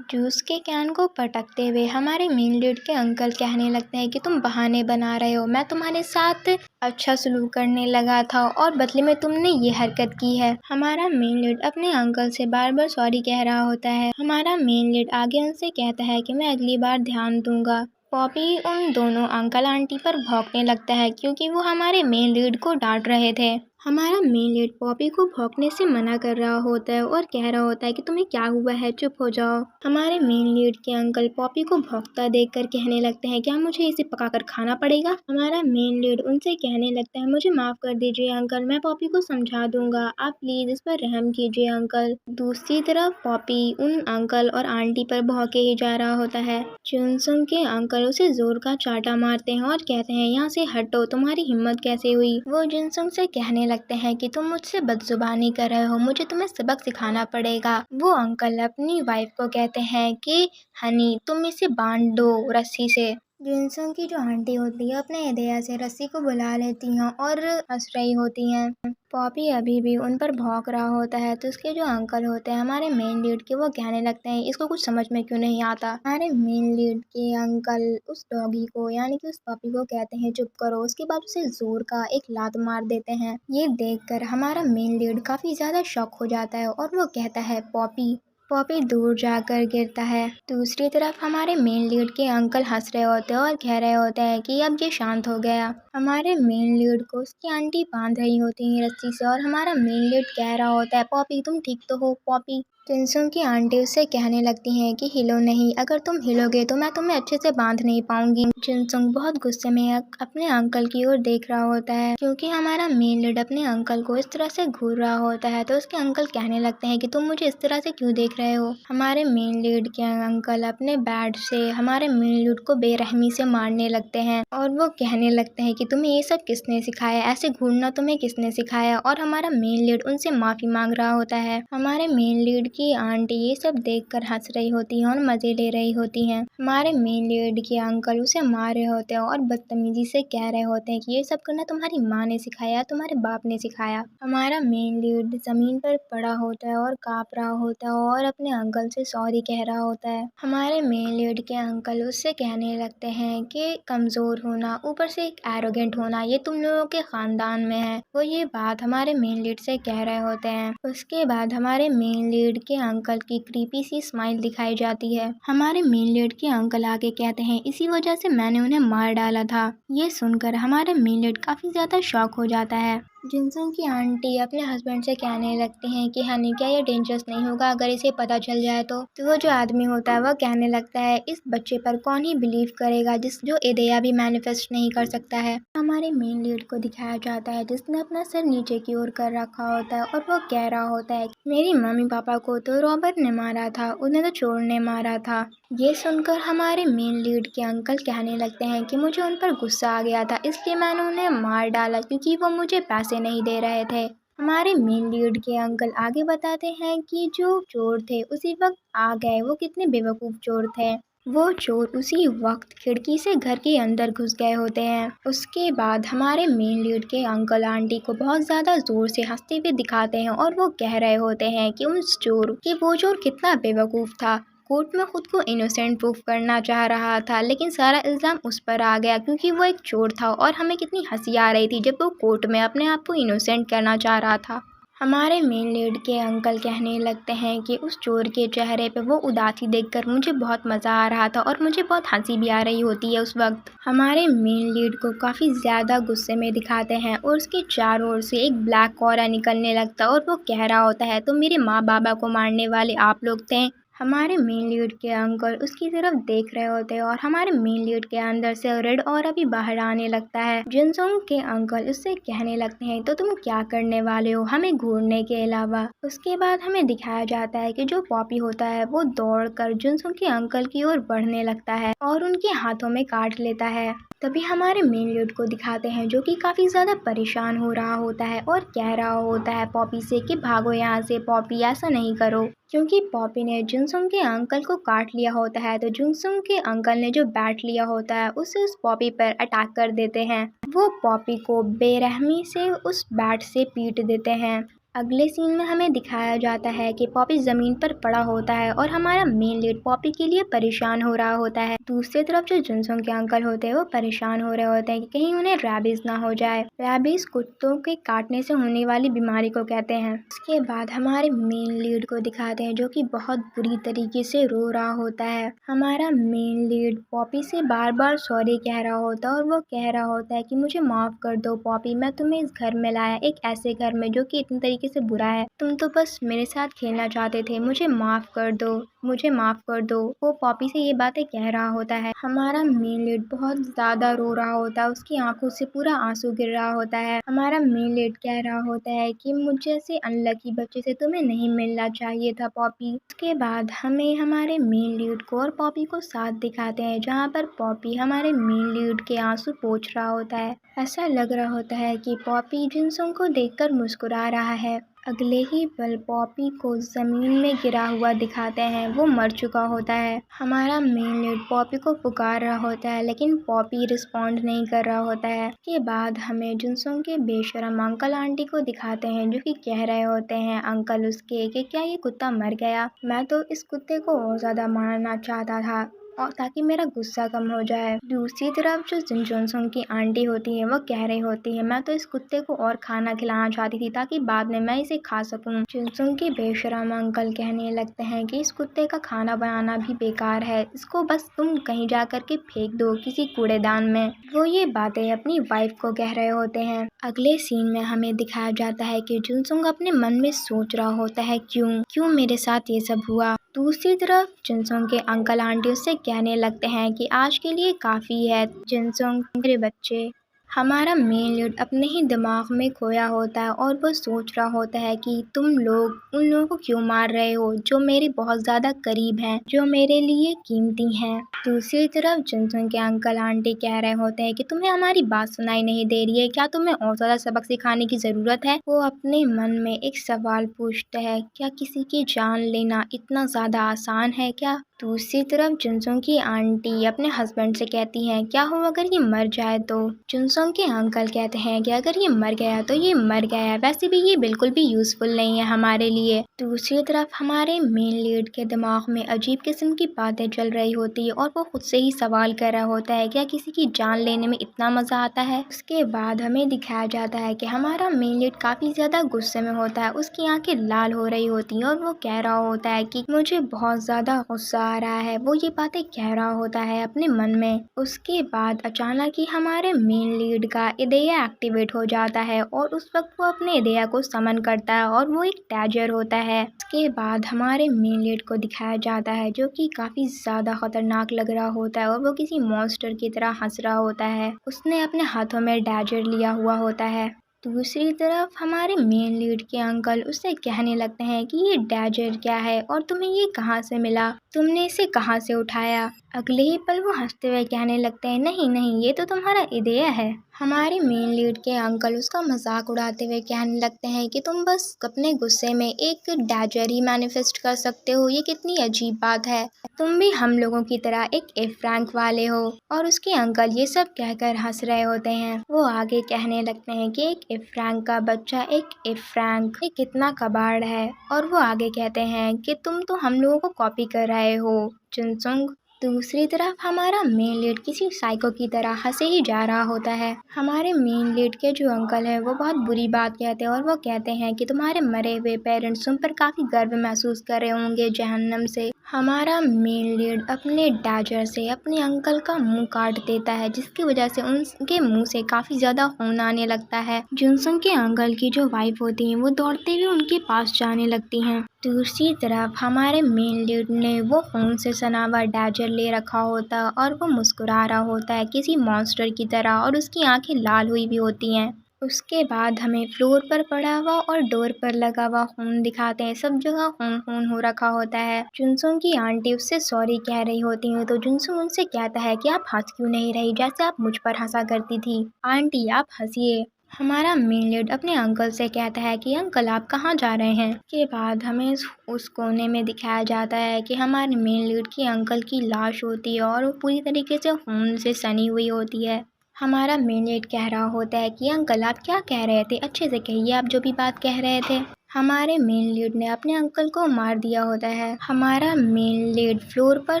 जूस के कैन को पटकते हुए हमारे मेन लीड के अंकल कहने लगते हैं कि तुम बहाने बना रहे हो, मैं तुम्हारे साथ अच्छा सलूक करने लगा था और बदले में तुमने ये हरकत की है। हमारा मेन लीड अपने अंकल से बार बार सॉरी कह रहा होता है। हमारा मेन लीड आगे उनसे कहता है कि मैं अगली बार ध्यान दूंगा। पॉपी उन दोनों अंकल आंटी पर भौंकने लगता है क्योंकि वो हमारे मेन लीड को डांट रहे थे। हमारा मेन लीड पॉपी को भौंकने से मना कर रहा होता है और कह रहा होता है कि तुम्हें क्या हुआ है, चुप हो जाओ। हमारे मेन लीड के अंकल पॉपी को भौंकता देखकर कहने लगते हैं, क्या मुझे इसे पकाकर खाना पड़ेगा। हमारा मेन लीड उनसे कहने लगता है, मुझे माफ कर दीजिए अंकल, मैं पॉपी को समझा दूंगा, आप प्लीज इस पर रहम कीजिए अंकल। दूसरी तरफ पॉपी उन अंकल और आंटी पर भौंके ही जा रहा होता है। जिनसुंग के अंकल उसे जोर का चाटा मारते हैं और कहते हैं, यहाँ से हटो, तुम्हारी हिम्मत कैसे हुई। वो जिनसुंग से कहने लगते हैं कि तुम मुझसे बदजुबानी कर रहे हो, मुझे तुम्हें सबक सिखाना पड़ेगा। वो अंकल अपनी वाइफ को कहते हैं कि हनी तुम इसे बांध दो रस्सी से। जिनसंग की जो आंटी होती है अपने हृदय से रस्सी को बुला लेती हैं और हंस रही होती हैं। पॉपी अभी भी उन पर भौंक रहा होता है तो उसके जो अंकल होते हैं हमारे मेन लीड के, वो कहने लगते हैं इसको कुछ समझ में क्यों नहीं आता। हमारे मेन लीड के अंकल उस डॉगी को यानी कि उस पपी को कहते हैं चुप करो, उसके बाद उसे जोर का एक लात मार देते हैं। ये देखकर हमारा मेन लीड काफी ज्यादा शॉक हो जाता है और वो कहता है पॉपी। पॉपी दूर जाकर गिरता है। दूसरी तरफ हमारे मेन लीड के अंकल हंस रहे होते हैं और कह रहे होते हैं कि अब ये शांत हो गया। हमारे मेन लीड को उसकी आंटी बांध रही होती है रस्सी से और हमारा मेन लीड कह रहा होता है पॉपी तुम ठीक तो हो पॉपी। जिनसंग की आंटी उससे कहने लगती हैं कि हिलो नहीं, अगर तुम हिलोगे तो मैं तुम्हें अच्छे से बांध नहीं पाऊंगी। जिनसंग बहुत गुस्से में अपने अंकल की ओर देख रहा होता है क्योंकि हमारा मेन लीड अपने अंकल को इस तरह से घूर रहा होता है तो उसके अंकल कहने लगते हैं कि तुम मुझे इस तरह से क्यों देख रहे हो। हमारे मेन लीड के अंकल अपने बैट से हमारे मेन लीड को बेरहमी से मारने लगते हैं और वो कहने लगते हैं कि तुम्हें ये सब किसने सिखाया, ऐसे घूरना तुम्हें किसने सिखाया। और हमारा मेन लीड उनसे माफी मांग रहा होता है। हमारे मेन लीड की आंटी ये सब देखकर हंस रही होती हैं और मजे ले रही होती हैं। हमारे मेन लीड के अंकल उसे मार रहे होते हैं और बदतमीजी से कह रहे होते हैं कि ये सब करना तुम्हारी माँ ने सिखाया, तुम्हारे बाप ने सिखाया। हमारा मेन लीड जमीन पर पड़ा होता है और कांप रहा होता है और अपने अंकल से सॉरी कह रहा होता है। हमारे मेन लीड के अंकल उससे कहने लगते हैं कि कमजोर होना, ऊपर से एक एरोगेंट होना, ये तुम लोगों के खानदान में है। वो ये बात हमारे मेन लीड से कह रहे होते हैं। उसके बाद हमारे मेन लीड के अंकल की क्रीपी सी स्माइल दिखाई जाती है। हमारे मेन लीड के अंकल आगे कहते हैं इसी वजह से मैंने उन्हें मार डाला था। ये सुनकर हमारे मेन लीड काफी ज्यादा शॉक हो जाता है। जिनसंग की आंटी अपने हस्बैंड से कहने लगती हैं कि हनी क्या ये डेंजरस नहीं होगा अगर इसे पता चल जाए तो वो जो आदमी होता है वह कहने लगता है इस बच्चे पर कौन ही बिलीव करेगा जो इडिया भी मैनिफेस्ट नहीं कर सकता है। हमारे मेन लीड को दिखाया जाता है जिसने अपना सर नीचे की ओर कर रखा होता है और वो कह रहा होता है मेरी मम्मी पापा को तो रॉबर्ट ने मारा था, उन्हें तो चोर ने मारा था। ये सुनकर हमारे मेन लीड के अंकल कहने लगते हैं कि मुझे उन पर गुस्सा आ गया था इसलिए मैंने उन्हें मार डाला क्योंकि वो मुझे पैसे नहीं दे रहे थे। हमारे मेन लीड के अंकल आगे बताते हैं कि जो चोर थे उसी वक्त आ गए, वो कितने बेवकूफ चोर थे। वो चोर उसी वक्त खिड़की से घर के अंदर घुस गए होते हैं। उसके बाद हमारे मेन लीड के अंकल आंटी को बहुत ज्यादा जोर से हंसते हुए दिखाते हैं और वो कह रहे होते हैं कि वो चोर कितना बेवकूफ था। कोर्ट में खुद को इनोसेंट प्रूफ करना चाह रहा था लेकिन सारा इल्जाम उस पर आ गया क्योंकि वो एक चोर था और हमें कितनी हंसी आ रही थी जब वो कोर्ट में अपने आप को इनोसेंट करना चाह रहा था। हमारे मेन लीड के अंकल कहने लगते हैं कि उस चोर के चेहरे पे वो उदासी देखकर मुझे बहुत मज़ा आ रहा था और मुझे बहुत हंसी भी आ रही होती है उस वक्त। हमारे मेन लीड को काफ़ी ज़्यादा गुस्से में दिखाते हैं और उसके चारों ओर से एक ब्लैक कॉरा निकलने लगता है और वो कह रहा होता है तो मेरे माँ बाबा को मारने वाले आप लोग थे। हमारे मेन लीड के अंकल उसकी तरफ देख रहे होते हैं और हमारे मेन लीड के अंदर से रेड ऑरा भी बाहर आने लगता है। जिनसंग के अंकल उससे कहने लगते हैं तो तुम क्या करने वाले हो हमें घूरने के अलावा। उसके बाद हमें दिखाया जाता है कि जो पॉपी होता है वो दौड़कर जिनसंग के अंकल की ओर बढ़ने लगता है और उनके हाथों में काट लेता है। तभी हमारे मेन लीड को दिखाते हैं जो कि काफी ज्यादा परेशान हो रहा होता है और कह रहा होता है पॉपी से कि भागो यहाँ से पॉपी, ऐसा नहीं करो। क्योंकि पॉपी ने जुनसुंग के अंकल को काट लिया होता है तो जुनसुंग के अंकल ने जो बैट लिया होता है उसे उस पॉपी पर अटैक कर देते हैं। वो पॉपी को बेरहमी से उस बैट से पीट देते हैं। अगले सीन में हमें दिखाया जाता है कि पॉपी जमीन पर पड़ा होता है और हमारा मेन लीड पॉपी के लिए परेशान हो रहा होता है। दूसरी तरफ जो जुनसुंग के अंकल होते हैं वो परेशान हो रहे होते हैं कि कहीं उन्हें रैबीज ना हो जाए। रैबीज कुत्तों के काटने से होने वाली बीमारी को कहते हैं। इसके बाद हमारे मेन लीड को दिखाते हैं जो कि बहुत बुरी तरीके से रो रहा होता है। हमारा मेन लीड पॉपी से बार बार सॉरी कह रहा होता है और वो कह रहा होता है कि मुझे माफ कर दो पॉपी, मैं तुम्हें इस घर में लाया, एक ऐसे घर में जो कि इतनी तरीके से बुरा है, तुम तो बस मेरे साथ खेलना चाहते थे, मुझे माफ कर दो, मुझे माफ कर दो। वो पॉपी से ये बातें कह रहा होता है। हमारा मेन लीड बहुत ज्यादा रो रहा होता है, उसकी आंखों से पूरा आंसू गिर रहा होता है। हमारा मेन लीड कह रहा होता है कि मुझे से अनलकी बच्चे से तुम्हें नहीं मिलना चाहिए था पॉपी। उसके बाद हमें हमारे मेन लीड को और पॉपी को साथ दिखाते हैं जहाँ पर पॉपी हमारे मेन लीड के आंसू पोंछ रहा होता है। ऐसा लग रहा होता है कि पॉपी जिनसुंग को देखकर मुस्कुरा रहा है। अगले ही पल पॉपी को जमीन में गिरा हुआ दिखाते हैं। वो मर चुका होता है। हमारा मेन लीड पॉपी को पुकार रहा होता है लेकिन पॉपी रिस्पॉन्ड नहीं कर रहा होता है। के बाद हमें जुनसुंग के बेशरम अंकल आंटी को दिखाते हैं जो कि कह रहे होते हैं अंकल उसके कि क्या ये कुत्ता मर गया? मैं तो इस कुत्ते को और ज्यादा मारना चाहता था और ताकि मेरा गुस्सा कम हो जाए। दूसरी तरफ जो जुनसुंग की आंटी होती है वो कह रही होती है मैं तो इस कुत्ते को और खाना खिलाना चाहती थी ताकि बाद में मैं इसे खा सकूं। जुनसुंग के बेशरम अंकल कहने लगते हैं कि इस कुत्ते का खाना बनाना भी बेकार है, इसको बस तुम कहीं जा कर के फेंक दो किसी कूड़ेदान में। वो ये बातें अपनी वाइफ को कह रहे होते हैं। अगले सीन में हमें दिखाया जाता है कि जुनसुंग अपने मन में सोच रहा होता है क्यों मेरे साथ ये सब हुआ। दूसरी तरफ जुनसुंग के अंकल आंटी उससे कहने लगते हैं कि आज के लिए काफ़ी है जुनसुंग मेरे बच्चे। हमारा मेन लीड अपने ही दिमाग में खोया होता है और वो सोच रहा होता है कि तुम लोग उन लोगों को क्यों मार रहे हो जो मेरे बहुत ज़्यादा करीब हैं, जो मेरे लिए कीमती हैं। दूसरी तरफ जुनसुंग के अंकल आंटी कह रहे होते हैं कि तुम्हें हमारी बात सुनाई नहीं दे रही है, क्या तुम्हें और ज़्यादा सबक सिखाने की ज़रूरत है? वो अपने मन में एक सवाल पूछते हैं, क्या किसी की जान लेना इतना ज़्यादा आसान है क्या? दूसरी तरफ जुनसुंग की आंटी अपने हस्बैंड से कहती हैं क्या हो अगर ये मर जाए तो? जुनसुंग के अंकल कहते हैं कि अगर ये मर गया तो ये मर गया, वैसे भी ये बिल्कुल भी यूजफुल नहीं है हमारे लिए। दूसरी तरफ हमारे मेन लीड के दिमाग में अजीब किस्म की बातें चल रही होती है और वो खुद से ही सवाल कर रहा होता है क्या किसी की जान लेने में इतना मजा आता है। उसके बाद हमें दिखाया जाता है कि हमारा मेन लीड काफी ज्यादा गुस्से में होता है, उसकी आंखें लाल हो रही होती हैं और वो कह रहा होता है कि मुझे बहुत ज्यादा गुस्सा आ रहा है। वो ये बातें कह रहा होता है अपने मन में। उसके बाद अचानक ही हमारे मेन लीड का इदेया एक्टिवेट हो जाता है और उस वक्त वो अपने इदेया को समन करता है और वो एक डैजर होता है। उसके बाद हमारे मेन लीड को दिखाया जाता है जो कि काफी ज्यादा खतरनाक लग रहा होता है और वो किसी मॉन्स्टर की तरह हंस रहा होता है। उसने अपने हाथों में डैजर लिया हुआ होता है। दूसरी तरफ हमारे मेन लीड के अंकल उससे कहने लगते हैं कि ये डैजर क्या है और तुम्हें ये कहाँ से मिला, तुमने इसे कहाँ से उठाया? अगले ही पल वो हंसते हुए कहने लगते हैं नहीं नहीं ये तो तुम्हारा इदेया है। हमारे मेन लीड के अंकल उसका मजाक उड़ाते हुए कहने लगते हैं कि तुम बस अपने गुस्से में एक डैजर ही मैनिफेस्ट कर सकते हो, ये कितनी अजीब बात है, तुम भी हम लोगों की तरह एक एफ रैंक वाले हो। और उसके अंकल ये सब कहकर हंस रहे होते हैं। वो आगे कहने लगते हैं कि एक एफ रैंक का बच्चा एक एफ रैंक ये कितना कबाड़ है। और वो आगे कहते हैं कि तुम तो हम लोगों को कॉपी कर रहे हो जुनसुंग। दूसरी तरफ हमारा मेन लीड किसी साइको की तरह हंसे ही जा रहा होता है। हमारे मेन लीड के जो अंकल हैं वो बहुत बुरी बात कहते हैं और वो कहते हैं कि तुम्हारे मरे हुए पेरेंट्स तुम पर काफी गर्व महसूस कर रहे होंगे जहन्नम से। हमारा मेन लीड अपने डैजर से अपने अंकल का मुंह काट देता है जिसकी वजह से उनके मुंह से काफी ज्यादा खून आने लगता है। जुनसुंग के अंकल की जो वाइफ होती हैं वो दौड़ते हुए उनके पास जाने लगती हैं। दूसरी तरफ हमारे मेन लीड ने वो खून से सना हुआ डैजर ले रखा होता है और वो मुस्कुरा रहा होता है किसी मॉन्स्टर की तरह और उसकी आंखें लाल हुई भी होती हैं। उसके बाद हमें फ्लोर पर पड़ा हुआ और डोर पर लगा हुआ खून दिखाते हैं, सब जगह खून खून हो रखा होता है। जुनसुंग की आंटी उससे सॉरी कह रही होती है तो जुनसुंग उनसे कहता है कि आप हंस क्यों नहीं रही जैसे आप मुझ पर हंसा करती थी, आंटी आप हंसिए। हमारा मेन लीड अपने अंकल से कहता है कि अंकल आप कहाँ जा रहे हैं। के बाद हमें उस कोने में दिखाया जाता है कि हमारे मेन लीड की अंकल की लाश होती है और वो पूरी तरीके से खून से सनी हुई होती है। हमारा मेन लीड कह रहा होता है कि अंकल आप क्या कह रहे थे, अच्छे से कहिए आप जो भी बात कह रहे थे। हमारे मेन लीड ने अपने अंकल को मार दिया होता है। हमारा मेन लीड फ्लोर पर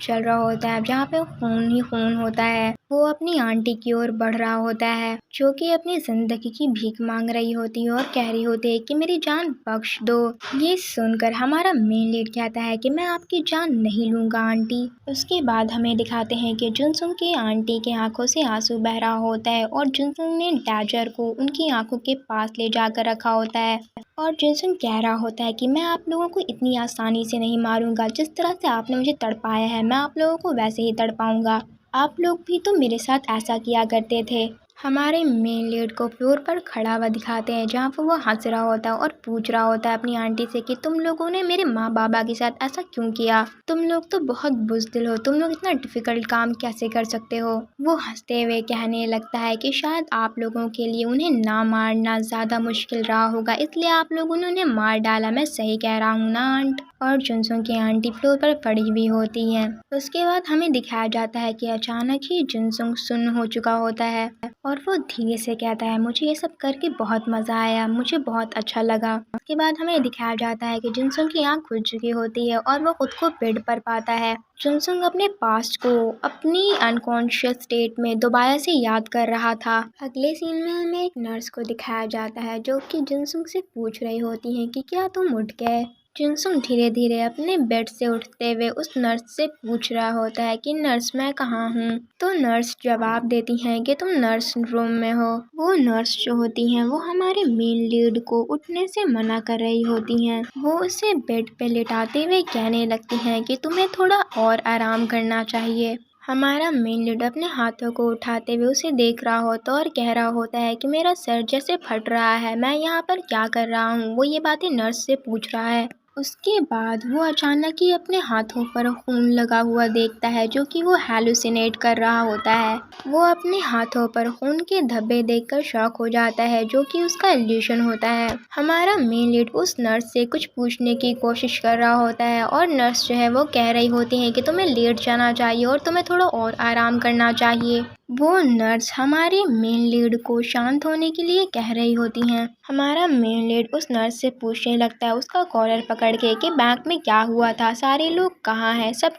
चल रहा होता है जहाँ पे खून ही खून होता है। वो अपनी आंटी की ओर बढ़ रहा होता है जो कि अपनी जिंदगी की भीख मांग रही होती है और कह रही होती है कि मेरी जान बख्श दो। ये सुनकर हमारा मेन लीड कहता है कि मैं आपकी जान नहीं लूंगा आंटी। उसके बाद हमें दिखाते हैं कि जुनसुंग की आंटी के आंखों से आंसू बह रहा होता है और जुनसुंग ने डैजर को उनकी आंखों के पास ले जाकर रखा होता है और जुनसुंग कह रहा होता है कि मैं आप लोगों को इतनी आसानी से नहीं मारूंगा, जिस तरह से आपने मुझे तड़पाया है मैं आप लोगों को वैसे ही तड़पाऊंगा, आप लोग भी तो मेरे साथ ऐसा किया करते थे। हमारे मेन लीड को फ्लोर पर खड़ा हुआ दिखाते हैं जहाँ पर वो हंस रहा होता है और पूछ रहा होता है अपनी आंटी से कि तुम लोगों ने मेरे माँ बाबा के साथ ऐसा क्यों किया, तुम लोग तो बहुत बुज़दिल हो, तुम लोग इतना डिफ़िकल्ट काम कैसे कर सकते हो। वो हंसते हुए कहने लगता है कि शायद आप लोगों के लिए उन्हें ना मारना ज़्यादा मुश्किल रहा होगा, इसलिए आप लोगों ने उन्हें मार डाला। मैं सही कह रहा हूँ ना आंट। और जुनसुंग की आंटी फ्लोर पर पड़ी हुई होती हैं। उसके बाद हमें दिखाया जाता है कि अचानक ही जुनसुंग सुन्न हो चुका होता है और वो धीरे से कहता है मुझे ये सब करके बहुत मज़ा आया, मुझे बहुत अच्छा लगा। उसके बाद हमें दिखाया जाता है कि जुनसुंग की आंख खुल चुकी होती है और वो खुद को बेड पर पाता है। जुनसुंग अपने पास्ट को अपनी अनकॉन्शियस स्टेट में दोबारा से याद कर रहा था। अगले सीन में हमें एक नर्स को दिखाया जाता है जो कि जुनसुंग से पूछ रही होती है कि क्या तुम उठ गए। जुनसुंग धीरे धीरे अपने बेड से उठते हुए उस नर्स से पूछ रहा होता है कि नर्स मैं कहाँ हूँ। तो नर्स जवाब देती हैं कि तुम नर्स रूम में हो। वो नर्स जो होती हैं वो हमारे मेन लीड को उठने से मना कर रही होती हैं। वो उसे बेड पे लेटाते हुए कहने लगती हैं कि तुम्हें थोड़ा और आराम करना चाहिए। हमारा मेन लीड अपने हाथों को उठाते हुए उसे देख रहा होता और कह रहा होता है कि मेरा सर जैसे फट रहा है, मैं यहाँ पर क्या कर रहा हूँ। वो ये बातें नर्स से पूछ रहा है। उसके बाद वो अचानक ही अपने हाथों पर खून लगा हुआ देखता है जो कि वो हैलुसिनेट कर रहा होता है। वो अपने हाथों पर खून के धब्बे देखकर शॉक हो जाता है जो कि उसका इल्यूशन होता है। हमारा मेन लीड उस नर्स से कुछ पूछने की कोशिश कर रहा होता है और नर्स जो है वो कह रही होती है कि तुम्हें लेट जाना चाहिए और तुम्हें थोड़ा और आराम करना चाहिए। वो नर्स हमारे मेन लीड को शांत होने के लिए कह रही होती हैं। हमारा मेन लीड उस नर्स से पूछने लगता है उसका कॉलर पकड़ के कि बैंक में क्या हुआ था, सारे लोग कहाँ हैं, सब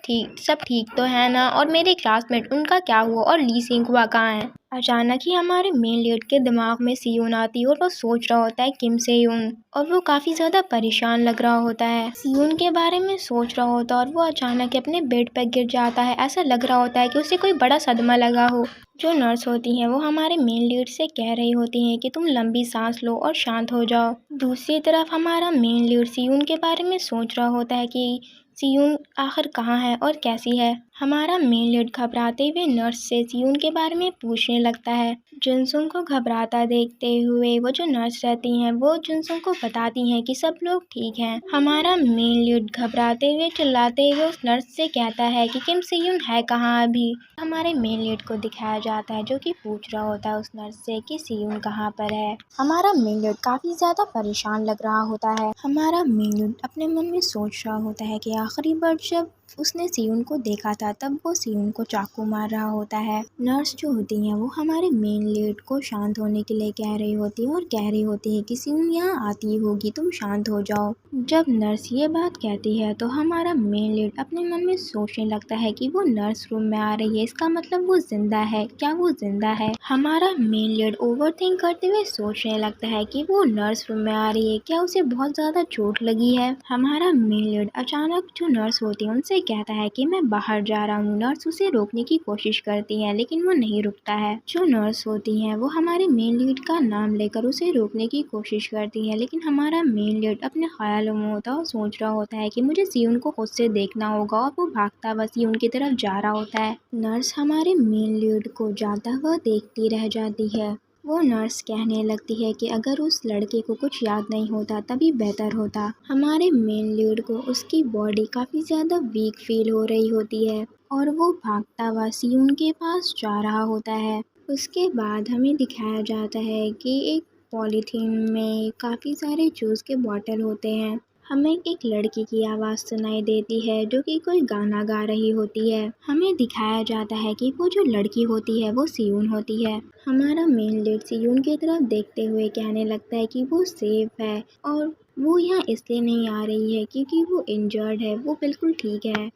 ठीक तो है ना, और मेरे क्लासमेट उनका क्या हुआ, और ली सिंघुआ कहाँ है। अचानक ही हमारे मेन लीड के दिमाग में सियोन आती है और वो सोच रहा होता है किम सेयोन, और वो काफ़ी ज़्यादा परेशान लग रहा होता है। सियोन के बारे में सोच रहा होता है और वो अचानक अपने बेड पर गिर जाता है। ऐसा लग रहा होता है कि उसे कोई बड़ा सदमा लगा हो। जो नर्स होती हैं वो हमारे मेन लीड से कह रही होती हैं कि तुम लंबी सांस लो और शांत हो जाओ। दूसरी तरफ हमारा मेन लीड सियोन के बारे में सोच रहा होता है कि सियोन आखिर कहाँ है और कैसी है। हमारा मेन लीड घबराते हुए नर्स से सियोन के बारे में पूछने लगता है। जुनसुंग को घबराता देखते हुए वो जो नर्स रहती हैं वो जुनसुंग को बताती हैं कि सब लोग ठीक हैं। हमारा मेन लीड घबराते हुए चिल्लाते हुए उस नर्स से कहता है कि किम सेयोन है कहाँ अभी। हमारे मेन लीड को दिखाया जाता है जो कि पूछ रहा होता है उस नर्स से कि सियोन कहाँ पर है। हमारा मेन लीड काफ़ी ज़्यादा परेशान लग रहा होता है। हमारा मेन लीड अपने मन में सोच रहा होता है कि आखिरी बार जब उसने सियोन को देखा था तब वो सियोन को चाकू मार रहा होता है। नर्स जो होती हैं वो हमारे मेन लीड को शांत होने के लिए कह रही होती है और कह रही होती है कि सियोन यहाँ आती होगी, तुम शांत हो जाओ। जब नर्स ये बात कहती है तो हमारा मेन लीड अपने मन में सोचने लगता है कि वो नर्स रूम में आ रही है, इसका मतलब वो जिंदा है। क्या वो जिंदा है? हमारा मेन लीड ओवरथिंक करते हुए सोचने लगता है कि वो नर्स रूम में आ रही है, क्या उसे बहुत ज्यादा चोट लगी है। हमारा मेन लीड अचानक जो नर्स होती है उनसे कहता है कि मैं बाहर जा रहा हूँ। नर्स उसे रोकने की कोशिश करती है लेकिन वो नहीं रुकता है। जो नर्स होती हैं वो हमारे मेन लीड का नाम लेकर उसे रोकने की कोशिश करती है लेकिन हमारा मेन लीड अपने ख्यालों में होता है और सोच रहा होता है कि मुझे सियोन को खुद से देखना होगा, और वो भागता हुआ सियोन की तरफ जा रहा होता है। नर्स हमारे मेन लीड को जाता हुआ देखती रह जाती है। वो नर्स कहने लगती है कि अगर उस लड़के को कुछ याद नहीं होता तभी बेहतर होता। हमारे मेन लीड को उसकी बॉडी काफ़ी ज़्यादा वीक फील हो रही होती है और वो भागता हुआ सियोन के पास जा रहा होता है। उसके बाद हमें दिखाया जाता है कि एक पॉलीथीन में काफ़ी सारे जूस के बॉटल होते हैं। हमें एक लड़की की आवाज़ सुनाई देती है जो कि कोई गाना गा रही होती है। हमें दिखाया जाता है कि वो जो लड़की होती है वो सियोन होती है। हमारा मेन लीड सियोन की तरफ देखते हुए कहने लगता है कि वो सेफ है और वो यहाँ इसलिए नहीं आ रही है क्योंकि वो इंजर्ड है, वो बिल्कुल ठीक है।